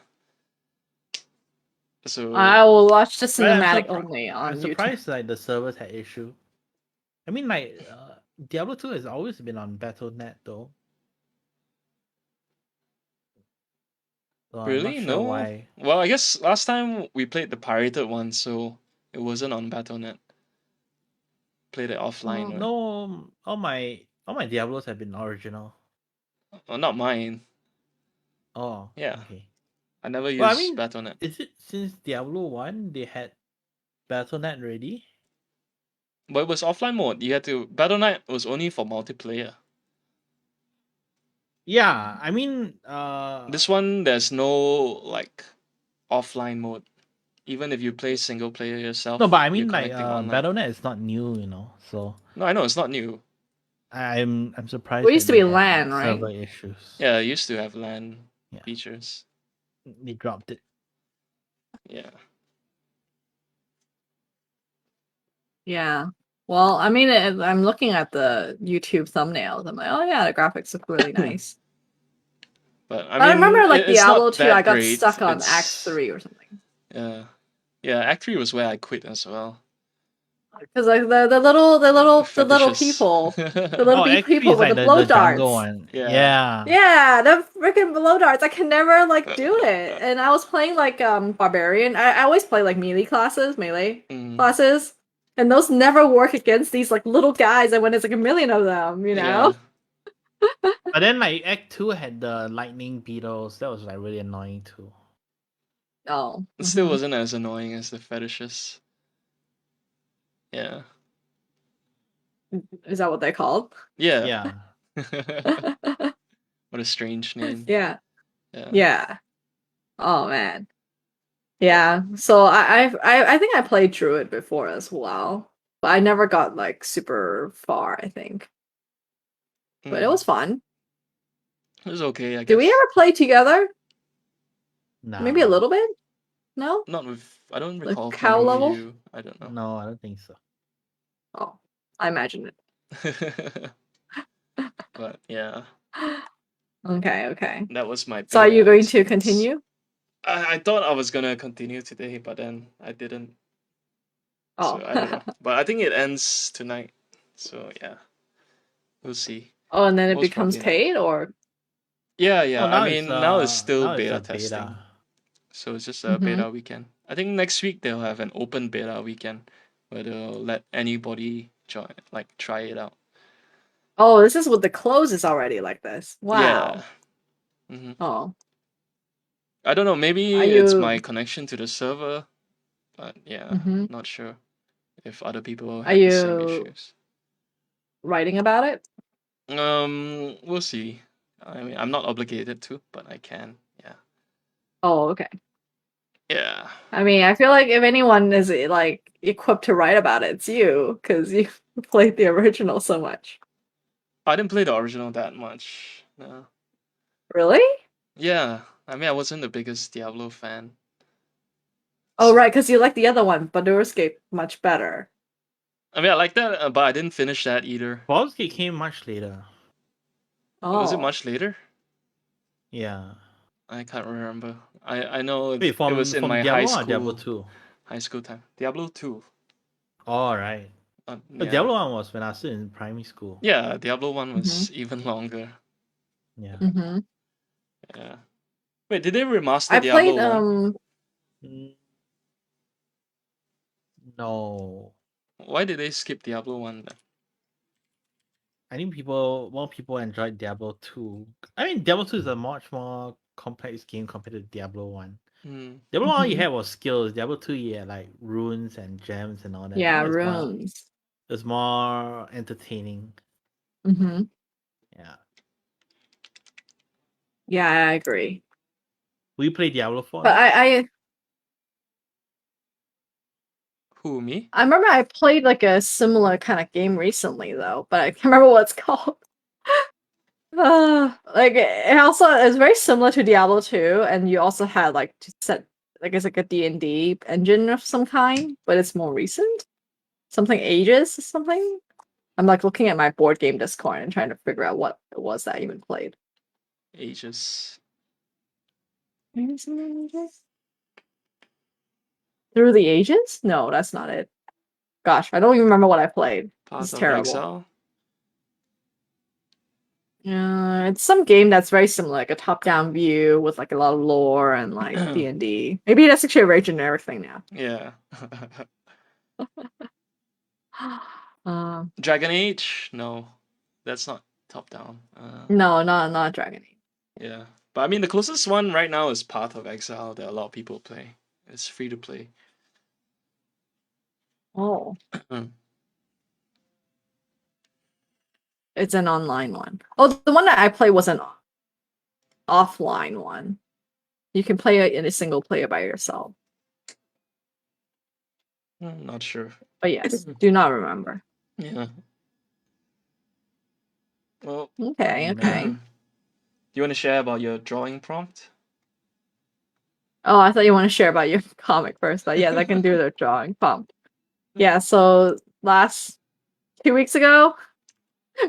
So I will watch the But cinematic only on I'm YouTube. surprised like the servers had issue. I mean, like Diablo 2 has always been on Battle.net though. So I'm really? not sure No? why. Well, I guess last time we played the pirated one, so it wasn't on Battle.net. Played it offline, right? No, all my Diablos have been original. Well, not mine. Oh, Yeah. okay. I never Well, I used mean, Battle.net. is it since Diablo 1 they had Battle.net ready? But it was offline mode. You had to Battle.net was only for multiplayer. Yeah, I mean, This one there's no like offline mode. Even if you play single player yourself, no, but I you're mean, like, connecting online. Battle.net is not new, so No, I know it's not new. I'm surprised. We used that to they be had, LAN, like, right? server issues. Yeah, it used to have LAN Yeah. features. They dropped it. Yeah. Yeah. Well, I mean, I'm looking at the YouTube thumbnails. I'm like, oh yeah, the graphics look really nice. But I I mean, remember like it's Diablo not 2, that I got great. stuck on It's Act 3 or something. yeah. Yeah, Act 3 was where I quit as well. Because like the little Fetishes. people, the Oh, little Act 3 people is with like the blow the jungle darts. one. Yeah. Yeah. Yeah, the freaking blow darts. I can never like do it. And I was playing like barbarian. I always play like melee classes, classes. And those never work against these like little guys and when there's like a million of them, you know? But then like Act 2 had the lightning beetles. That was like really annoying too. Oh. It still wasn't as annoying as the fetishes. Yeah. Is that what they're called? Yeah. Yeah. What a strange name. Yeah. Yeah. Yeah. Oh man. Yeah. So I think I played Druid before as well. But I never got like super far, I think. But it was fun. It was okay, I guess. Did we ever play together? No. Maybe a little bit? No? Not with. I don't Like recall cow playing level? with you. I don't know. No, I don't think so. Oh, I imagine it. But yeah, Okay. that was my. So are you beta going to experience. continue? I thought I was gonna continue today, but then I didn't. Oh. So I don't know. But I think it ends tonight. So yeah, we'll see. Oh, and then it Most becomes probably not. paid or? Yeah. Oh, I mean, now it's still now it's beta a testing. beta. So it's just a beta weekend. I think next week they'll have an open beta weekend where they'll let anybody join, like try it out. Oh, this is with the closes already like this. Wow. Yeah. Oh. I don't know. Maybe Are it's you my connection to the server, but yeah, not sure if other people are had the same you issues. writing about it? We'll see. I mean, I'm not obligated to, but I can. Yeah. Oh, okay. Yeah. I mean, I feel like if anyone is like equipped to write about it, it's you because you played the original so much. I didn't play the original that much. No. Really? Yeah. I mean, I wasn't the biggest Diablo fan. Oh, So- right, because you like the other one, Baldur's Gate much better. I mean, I like that, but I didn't finish that either. Baldur's Gate came much later. Was it Oh. much later? Yeah. I can't remember. I know Wait, it was in from my Diablo high or Diablo school 2? high school time. Diablo 2. All right. Yeah. But Diablo 1 was when I was still in primary school. Yeah, Diablo 1 was even longer. Yeah. Yeah. Wait, did they remaster I Diablo played 1? No. Why did they skip Diablo 1 then? I think more people enjoyed Diablo 2. I mean, Diablo 2 is a much more complex game compared to Diablo 1. Diablo 1 you had was skills. Diablo 2 you had like runes and gems and all that. Yeah, It's runes. It's more entertaining. Yeah. Yeah, I agree. Will you play Diablo 4? But I Who, me? I remember I played like a similar kind of game recently though, but I can't remember what it's called. Like it also is very similar to Diablo 2, and you also had like to set like it's like a D&D engine of some kind, but it's more recent. Something Ages or something. I'm like looking at my board game Discord and trying to figure out what it was that I even played. Ages. Maybe something Ages? Through the Ages? No, that's not it. Gosh, I don't even remember what I played. Path It's of terrible. Exile? It's some game that's very similar, like a top-down view with like a lot of lore and like D&D. Maybe that's actually a very generic thing now. Yeah. Um, Dragon Age? No. That's not top down. no, not Dragon Age. Yeah. But I mean, the closest one right now is Path of Exile that a lot of people play. It's free to play. Oh. It's an online one. Oh, the one that I played was an offline one. You can play it in a single player by yourself. Not sure. But yes, do not remember. Yeah. Well. Okay. Do you want to share about your drawing prompt? Oh, I thought you want to share about your comic first, but yeah, I can do the drawing prompt. Yeah, so last 2 weeks ago,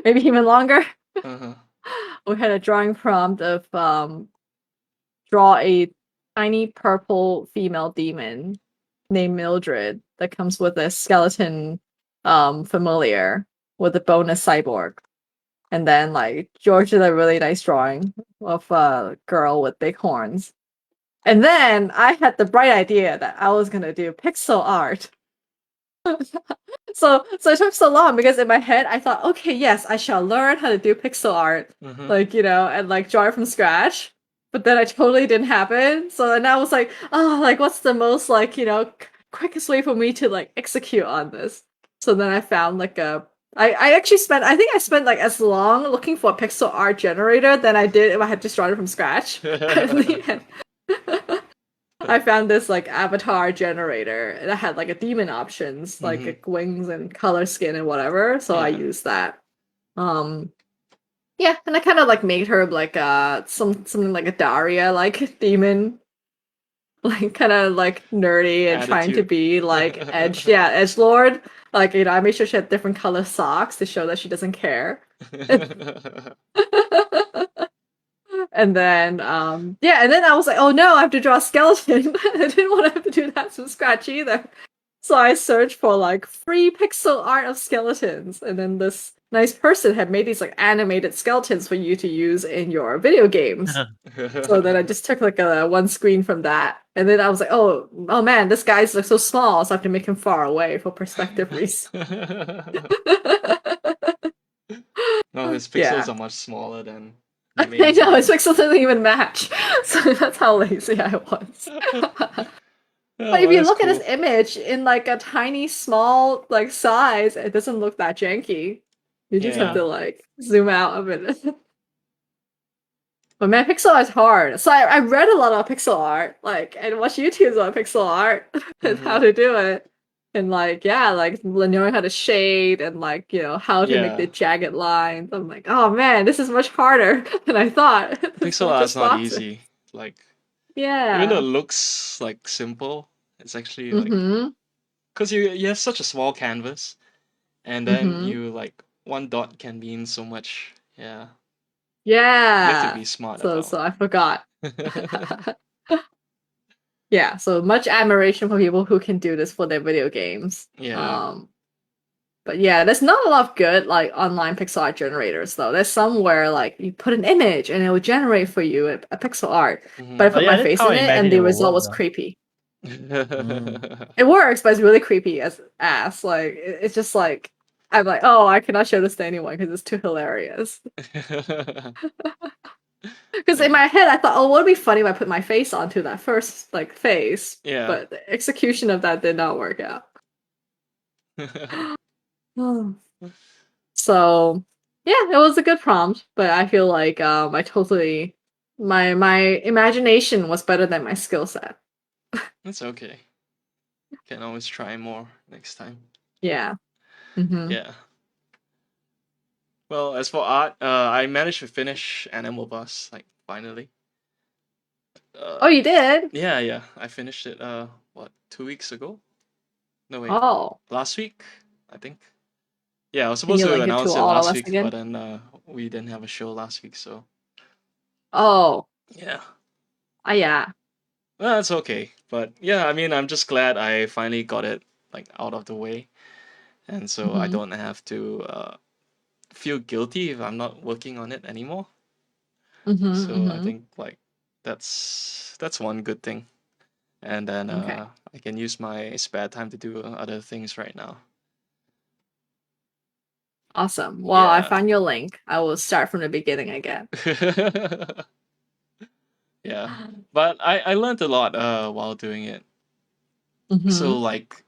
maybe even longer, we had a drawing prompt of draw a tiny purple female demon named Mildred that comes with a skeleton familiar with a bonus cyborg. And then like George did a really nice drawing of a girl with big horns. And then I had the bright idea that I was gonna do pixel art. So it took so long because in my head I thought, okay, yes, I shall learn how to do pixel art, like, you know, and like draw it from scratch. But then I totally didn't happen. So then I was like, oh, like what's the most like, you know, quickest way for me to like execute on this? So then I found like I actually spent I think I spent like as long looking for a pixel art generator than I did if I had just drawn it from scratch. In the end. I found this like avatar generator that had like a demon options, like wings and color skin and whatever. So I used that. Yeah, and I kind of like made her like something like a Daria like demon, like kind of like nerdy and trying to be like edge lord. Like, you know, I made sure she had different color socks to show that she doesn't care. And then and then I was like, oh no, I have to draw a skeleton. I didn't want to have to do that from scratch either. So I searched for like free pixel art of skeletons, and then this nice person had made these like animated skeletons for you to use in your video games. So then I just took like a one screen from that, and then I was like, oh man, this guy's like so small, so I have to make him far away for perspective reasons. No, his pixels are much smaller than I know, his pixels didn't even match. So that's how lazy I was. But if you look at this image in like a tiny, small like size, it doesn't look that janky. You just have to like zoom out a bit. But man, pixel art is hard. So I read a lot about pixel art, like, and watched YouTubes on pixel art and how to do it. And like, yeah, like knowing how to shade and like, you know, how to make the jagged lines. I'm like, oh man, this is much harder than I thought. Pixel art is not easy. Like, yeah, even though it looks like simple, it's actually like, because you have such a small canvas, and then you like one dot can mean so much. Yeah. Yeah. You have to be smart about. So I forgot. Yeah, so much admiration for people who can do this for their video games. Yeah. But yeah, there's not a lot of good like online pixel art generators though. There's some where like you put an image and it will generate for you a pixel art. But I put my face in it and the result was creepy. It works, but it's really creepy as ass. Like it's just like I'm like, oh, I cannot show this to anyone because it's too hilarious. Because in my head, I thought, oh, would it be funny if I put my face onto that first like face? Yeah. But the execution of that did not work out. So yeah, it was a good prompt, but I feel like I totally my imagination was better than my skill set. It's okay. Can always try more next time. Yeah. Yeah. Well, as for art, I managed to finish Animal Bus, like, finally. Oh, you did? Yeah. I finished it, 2 weeks ago? No, wait. Oh. Last week, I think. Yeah, I was supposed to announce it last week, but then we didn't have a show last week, so. Oh. Yeah. Yeah. Well, that's okay. But yeah, I mean, I'm just glad I finally got it, like, out of the way. And so I don't have to feel guilty if I'm not working on it anymore. So I think like that's one good thing, and then I can use my spare time to do other things right now. Awesome. Well, I found your link. I will start from the beginning again. Yeah, but I learned a lot while doing it. So like,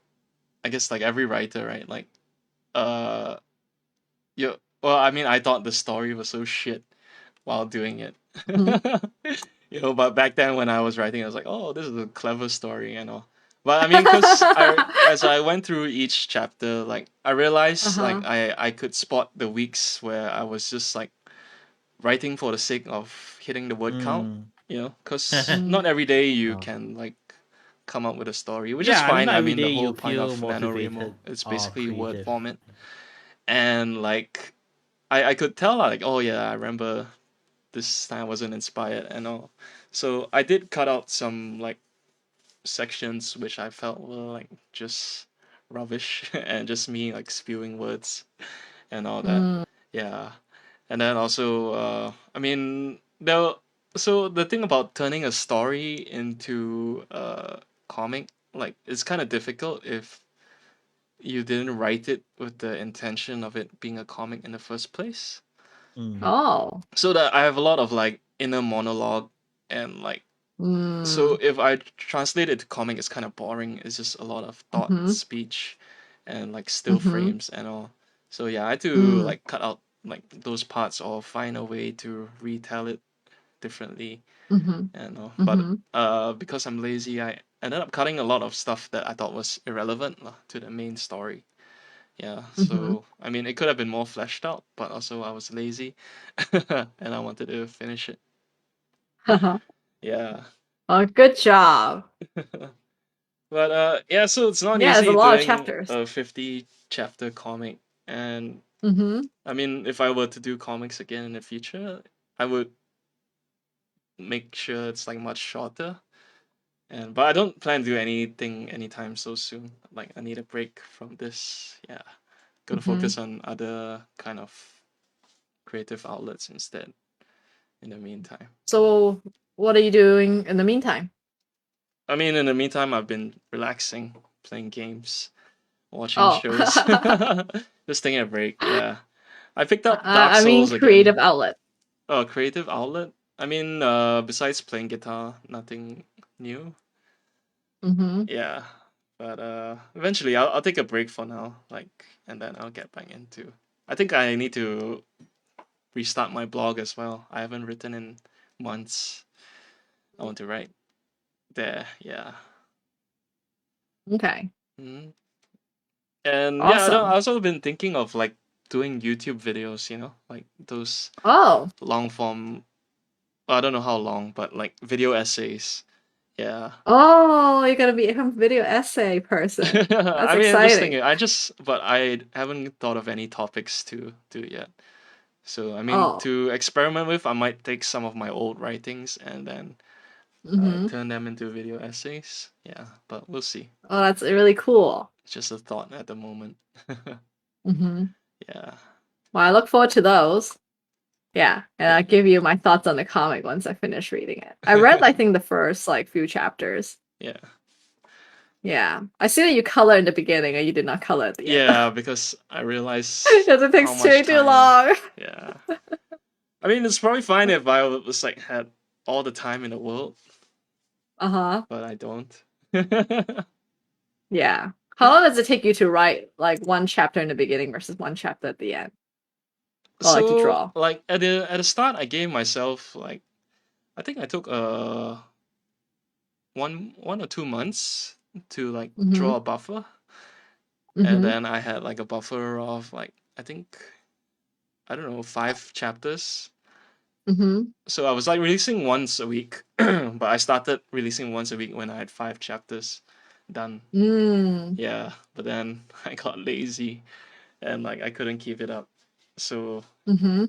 I guess like every writer, right? Like, well, I mean, I thought the story was so shit while doing it. You know, but back then when I was writing, I was like, oh, this is a clever story and all. But I mean, because as I went through each chapter, like I realized like I could spot the weeks where I was just like writing for the sake of hitting the word count, you know, because not every day you can like come up with a story, which is fine. I mean, the whole point of NaNoWriMo, it's basically word format. And like I could tell like, oh yeah, I remember this time I wasn't inspired and all. So I did cut out some like sections which I felt were like just rubbish and just me like spewing words and all that. Mm. Yeah. And then also I mean there so the thing about turning a story into a comic, like it's kind of difficult if you didn't write it with the intention of it being a comic in the first place. Mm. Oh. So that I have a lot of like inner monologue and like so Mm. if I translate it to comic, it's kind of boring. It's just a lot of thought, Mm-hmm. speech, and like still Mm-hmm. frames and all. So yeah, I had to Mm. like cut out like those parts or find a way to retell it differently Mm-hmm. and all. But Mm-hmm. because I'm lazy, I ended up cutting a lot of stuff that I thought was irrelevant lah, to the main story. Yeah, Mm-hmm. so I mean, it could have been more fleshed out, but also I was lazy, and I wanted to finish it. Yeah. Oh, good job. But yeah, so it's not Yeah, it's a easy lot of doing chapters. a 50 chapter comic, and Mm-hmm. I mean, if I were to do comics again in the future, I would make sure it's like much shorter. And but I don't plan to do anything anytime so soon. Like I need a break from this. Yeah, gotta Mm-hmm. focus on other kind of creative outlets instead. In the meantime, So, what are you doing in the meantime? I mean, in the meantime, I've been relaxing, playing games, watching Oh, shows, just taking a break. Yeah. I picked up Dark I mean Souls creative again. outlet. Oh, creative outlet. I mean, besides playing guitar, nothing new. Mm-hmm. Yeah, but eventually I'll take a break for now, like, and then I'll get back into. I think I need to restart my blog as well. I haven't written in months. I want to write there. Yeah. Okay. hmm And yeah, I Awesome. also been thinking of like doing YouTube videos. Like those Oh. long form. I don't know how long, but like video essays. Yeah. Oh, you're gonna become a video essay person. That's I mean, I'm just exciting. thinking. But I haven't thought of any topics to do yet. So I mean, Oh. to experiment with, I might take some of my old writings and then Mm-hmm. turn them into video essays. Yeah, but we'll see. Oh, that's really cool. It's just a thought at the moment. Mm-hmm. Yeah. Well, I look forward to those. Yeah, and I'll give you my thoughts on the comic once I finish reading it. I read, I think, the first like few chapters. Yeah. Yeah, I see that you color in the beginning, and you did not color at the end. Yeah, because I realized Because it how takes much way too time. long. Yeah. I mean, it's probably fine if I was like had all the time in the world, Uh-huh. but I don't. Yeah. How long does it take you to write like one chapter in the beginning versus one chapter at the end? Or like to So, draw? like at the start, I gave myself like I think I took 1 or 2 months to like Mm-hmm. draw a buffer, and Mm-hmm. then I had like a buffer of like I think I don't know 5 chapters. Mm-hmm. So I was like releasing once a week, but I started releasing once a week when I had 5 chapters done. Mm. Yeah, but then I got lazy and like I couldn't keep it up. So Mm-hmm.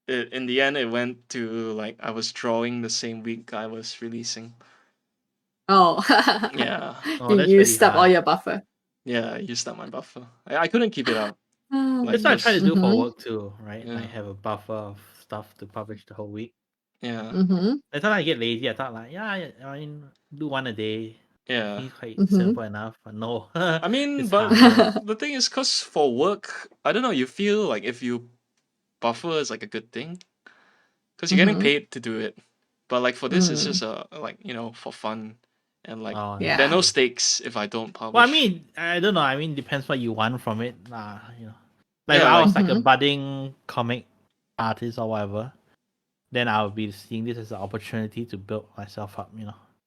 in the end, it went to like I was drawing the same week I was releasing. Oh. Yeah, Oh, You that's really used up all hard. your buffer. yeah, I used up my buffer. I couldn't keep it up. Like That's what I try to just do for Mm-hmm. work too, right? yeah, Like have a buffer of stuff to publish the whole week. yeah, Mm-hmm. I thought I get lazy. I thought like, yeah, I mean, do one a day. yeah. Seems quite Mm-hmm. simple enough, but no, I mean, it's but harder. the thing is, cause for work, I don't know. You feel like if you buffer is like a good thing, cause you're getting Mm-hmm. paid to do it. But like for this, it's Mm. just like for fun, and like Oh, there are Yeah. no true. stakes if I don't Well, I publish. mean, I don't know. I mean, depends what you want from it. Like if Yeah, I like was like a Mm-hmm. budding comic artist or whatever, then I would be seeing this as an opportunity to build myself up.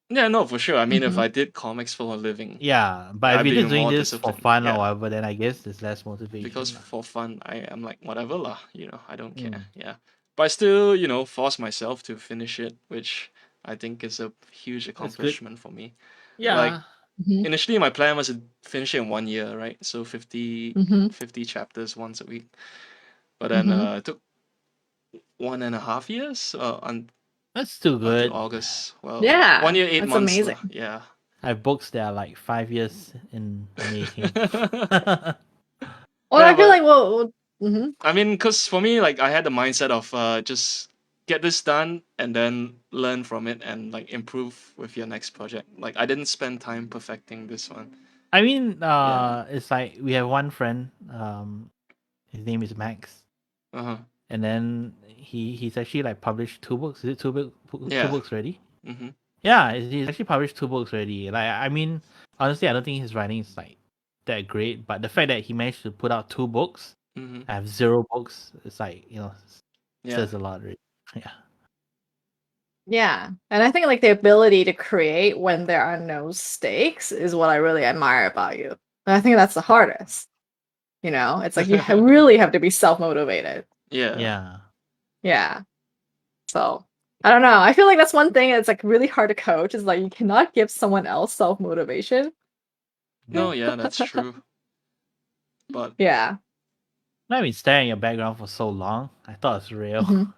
yeah, no, for sure. I mean, if Mm-hmm. I did comics for a living, Yeah, but if I'd you're be just doing more this for disciplined. fun or Yeah, whatever, then I guess there's less because motivation. for fun, I'm like whatever lah. I don't care. Mm. Yeah, but I still force myself to finish it, which I think is a huge That's good. accomplishment for me. Like Yeah. Mm-hmm. initially, my plan was to finish it in 1 year, right? So 50, Mm-hmm. 50 chapters once a week. But then Mm-hmm. it took 1.5 years That's still until good. August. Well, one Yeah, year, eight that's months lah. amazing. Yeah. I have books that are like 5 years in the making. Well, Yeah, I feel but- like mhm. I mean, because for me, like I had the mindset of just get this done and then learn from it and like improve with your next project. Like I didn't spend time perfecting this one. I mean, Yeah. it's like we have one friend. His name is Max, Uh-huh. and then he's actually like published 2 books. Is it two Yeah. books already? Mm-hmm. Yeah, he's actually published 2 books already. Like, I mean, honestly, I don't think his writing is like that great, but the fact that he managed to put out 2 books, Mm-hmm. I have 0 books. It's like, Yeah. says a lot, really. Yeah. Yeah. And I think like the ability to create when there are no stakes is what I really admire about you. And I think that's the hardest. It's like you really have to be self-motivated. Yeah. Yeah. Yeah. So I don't know. I feel like that's one thing that's like really hard to coach is like you cannot give someone else self-motivation. No, yeah, that's true. But Yeah. I've been staring at your background for so long. I thought it's real. Mhm.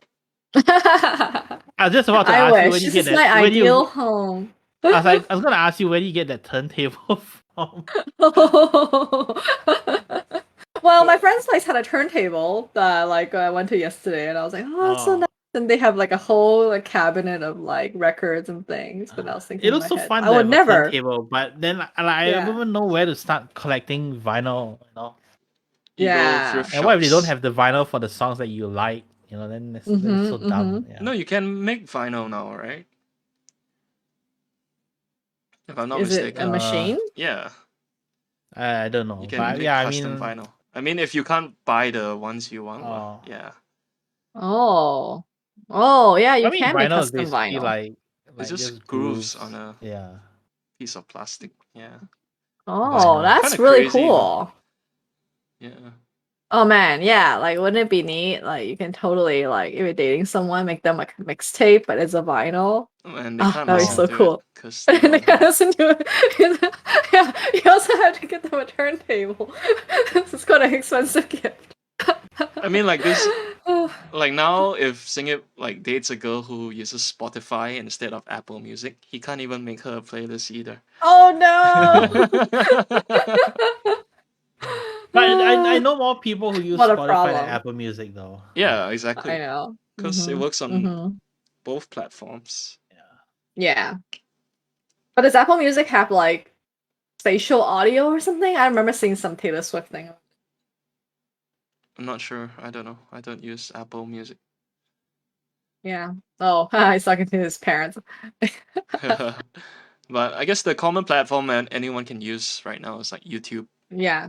I was just about to I ask you where wish. do you This get is that. my Where do ideal you, home. I was gonna ask you where do you get that turntable from? Well, my friend's place had a turntable that I went to yesterday, and I was like, oh, that's so Oh. nice. And they have like a whole cabinet of like records and things. But I was thinking It in looks my so head, fun I to would have a never. turntable, but then I Yeah. don't even know where to start collecting vinyl. you Yeah. go thrift And what if they don't shops. have the vinyl for the songs that you like? Then that's so dumb. Yeah. No, you can make vinyl now, right? If I'm not Is it a mistaken. machine? Yeah, I don't know, you can but make yeah, I custom mean, vinyl. I mean, if you can't buy the ones you want, well, oh, yeah. Oh. Oh, yeah, you I mean, can make vinyl is custom basically vinyl. It's just just grooves grooves. on a Yeah. piece of plastic. Yeah. Oh, Vinyl. that's Kinda really crazy, cool. Yeah. Oh man, yeah, like wouldn't it be neat? Like you can totally like if you're dating someone, make them like a mixtape, but it's a vinyl. And they Oh, can't that'd be listen so Oh. to cool. it because they And they don't can have. listen to it. Yeah, you also have to get them a turntable. This is quite an expensive gift. I mean, like this, like now, if Seng Yip like dates a girl who uses Spotify instead of Apple Music, he can't even make her a playlist either. Oh no! But I know more people who use What a Spotify than problem. Apple Music though. Yeah, I exactly. know. Because it Mhm, works on mhm. both platforms. Yeah. But does Apple Music have like spatial audio or something? I remember seeing some Taylor Swift thing. I'm not sure. I don't know. I don't use Apple Music. Yeah. Oh, he's talking to his parents. But I guess the common platform that anyone can use right now is like YouTube. Yeah.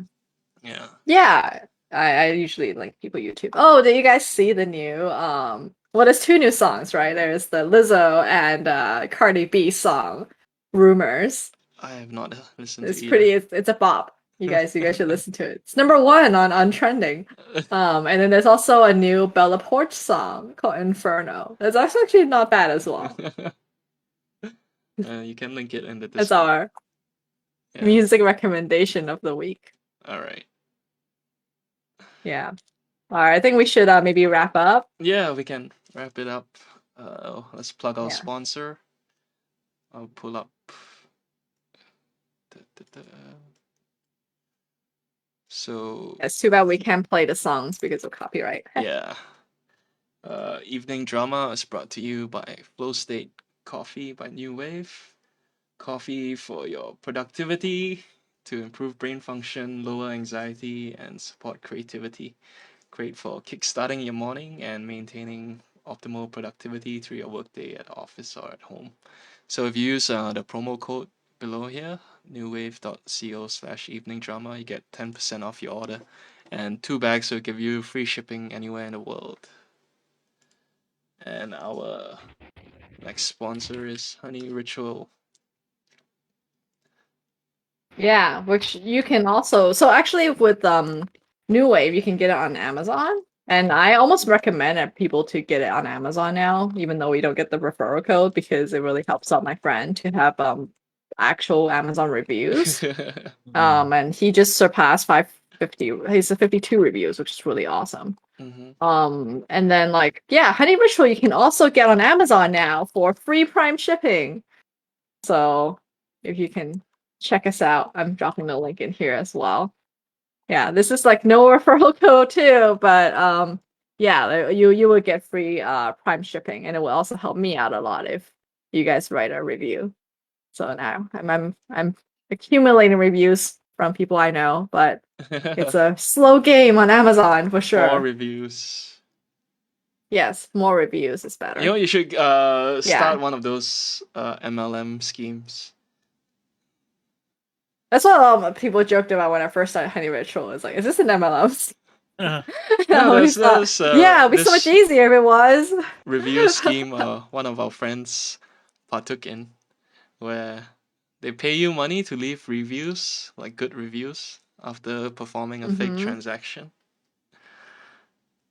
Yeah. Yeah. I usually like people YouTube. Oh, did you guys see the new well there's 2 new songs, right? There's the Lizzo and Cardi B song, Rumors. I have not listened It's to pretty either. it's a bop. You guys should listen to it. It's number 1 on trending. And then there's also a new Poarch song called Inferno. That's actually not bad as well. You can link it in the That's Discord. our Yeah. music recommendation of the week. All right. Yeah. All right. I think we should maybe wrap up. Yeah, we can wrap it up. Let's plug our Yeah. sponsor. I'll pull up. Da-da-da. So It's too bad we can't play the songs because of copyright. yeah. Evening Drama is brought to you by Flow State Coffee by New Wave. Coffee for your productivity, to improve brain function, lower anxiety, and support creativity. Great for kickstarting your morning and maintaining optimal productivity through your workday at office or at home. So if you use the promo code below here, newwave.co/eveningdrama, you get 10% off your order, and 2 bags will give you free shipping anywhere in the world. And our next sponsor is Honey Ritual. Yeah, which you can also. So actually, with New Wave, you can get it on Amazon, and I almost recommend people to get it on Amazon now, even though we don't get the referral code because it really helps out my friend to have actual Amazon reviews. And he just surpassed 550. He's a 52 reviews, which is really awesome. And then Honey Ritual you can also get on Amazon now for free Prime shipping. So if you can check us out. I'm dropping the link in here as well. Yeah, this is like no referral code too, but yeah, you will get free Prime shipping, and it will also help me out a lot if you guys write a review. So now I'm accumulating reviews from people I know, but it's a slow game on Amazon for sure. More reviews. Yes, more reviews is better. You know, you should start one of those MLM schemes. That's what a lot of people joked about when I first started Honey Ritual. It's like, is this an MLM? No, there's yeah, it'd be so much easier if it was. Review scheme one of our friends partook in, where they pay you money to leave reviews, like good reviews, after performing a fake transaction.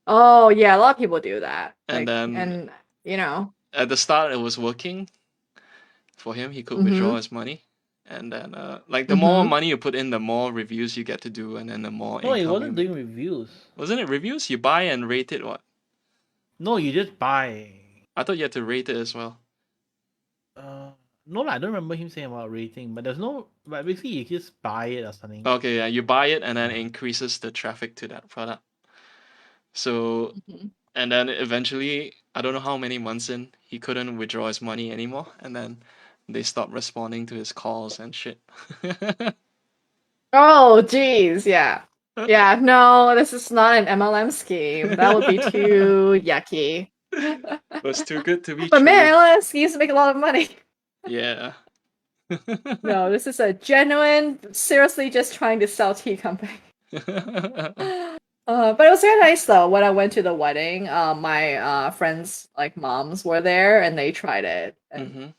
Oh yeah, a lot of people do that. And then, and you know, at the start it was working for him. He could withdraw his money, and then like the more money you put in, the more reviews you get to do, and then the more No, income it wasn't you doing make. reviews. Wasn't it reviews? You buy and rate it. What? No, you just buy. I thought you had to rate it as well. No, I don't remember him saying about rating, but there's no. But basically, you just buy it or something. Okay, yeah, you buy it, and then it increases the traffic to that product. So, and then eventually, I don't know how many months in, he couldn't withdraw his money anymore, and then they stopped responding to his calls and shit. oh geez, yeah. Yeah, no, this is not an MLM scheme. That would be too yucky. It was too good to be But true. man, MLM schemes make a lot of money. Yeah. No, this is a genuine, seriously just trying to sell tea company. But it was very nice though. When I went to the wedding, my friends like moms were there and they tried it and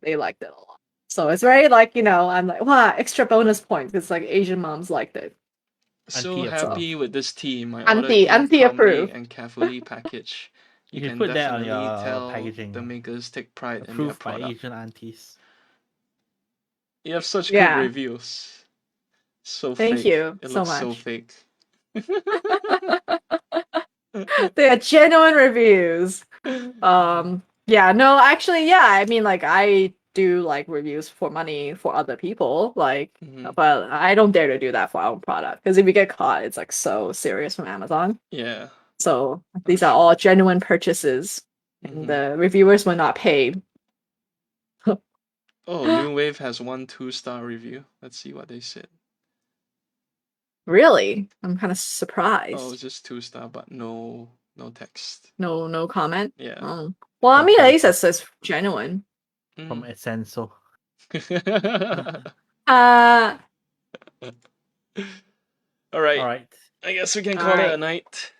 they liked it a lot. So it's very like, I'm like, wow, extra bonus points because like Asian moms liked it. So Auntie happy with this tea. My order Auntie came calmly approved. and carefully packaged. You You should can put that on definitely your tell packaging. the makers take pride in their Approved by product. Asian aunties. You have such Yeah. good reviews. So Thank fake. you It so looks so much. fake. They are genuine reviews. Yeah, no, actually, yeah. I mean, like I do like reviews for money for other people, like, but I don't dare to do that for our own product because if you get caught, it's like so serious from Amazon. Yeah. So these are all genuine purchases, and the reviewers were not paid. Oh, New Wave has 1 2-star review. Let's see what they said. Really? I'm kind of Oh, surprised. it's just 2-star, but no text. No comment. Yeah. Oh. Well, I mean, at least it says genuine. From Essenso. Uh, All right. All right. I guess we can call it a night.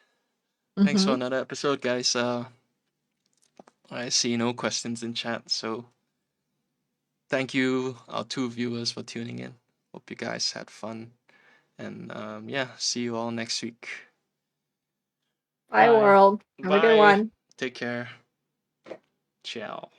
Thanks for Mhm. another episode, guys. I see no questions in chat, so thank you, our 2 viewers, for tuning in. Hope you guys had fun. And yeah, see you all next week. Bye, world. Have a good Bye. one. Take care. Ciao.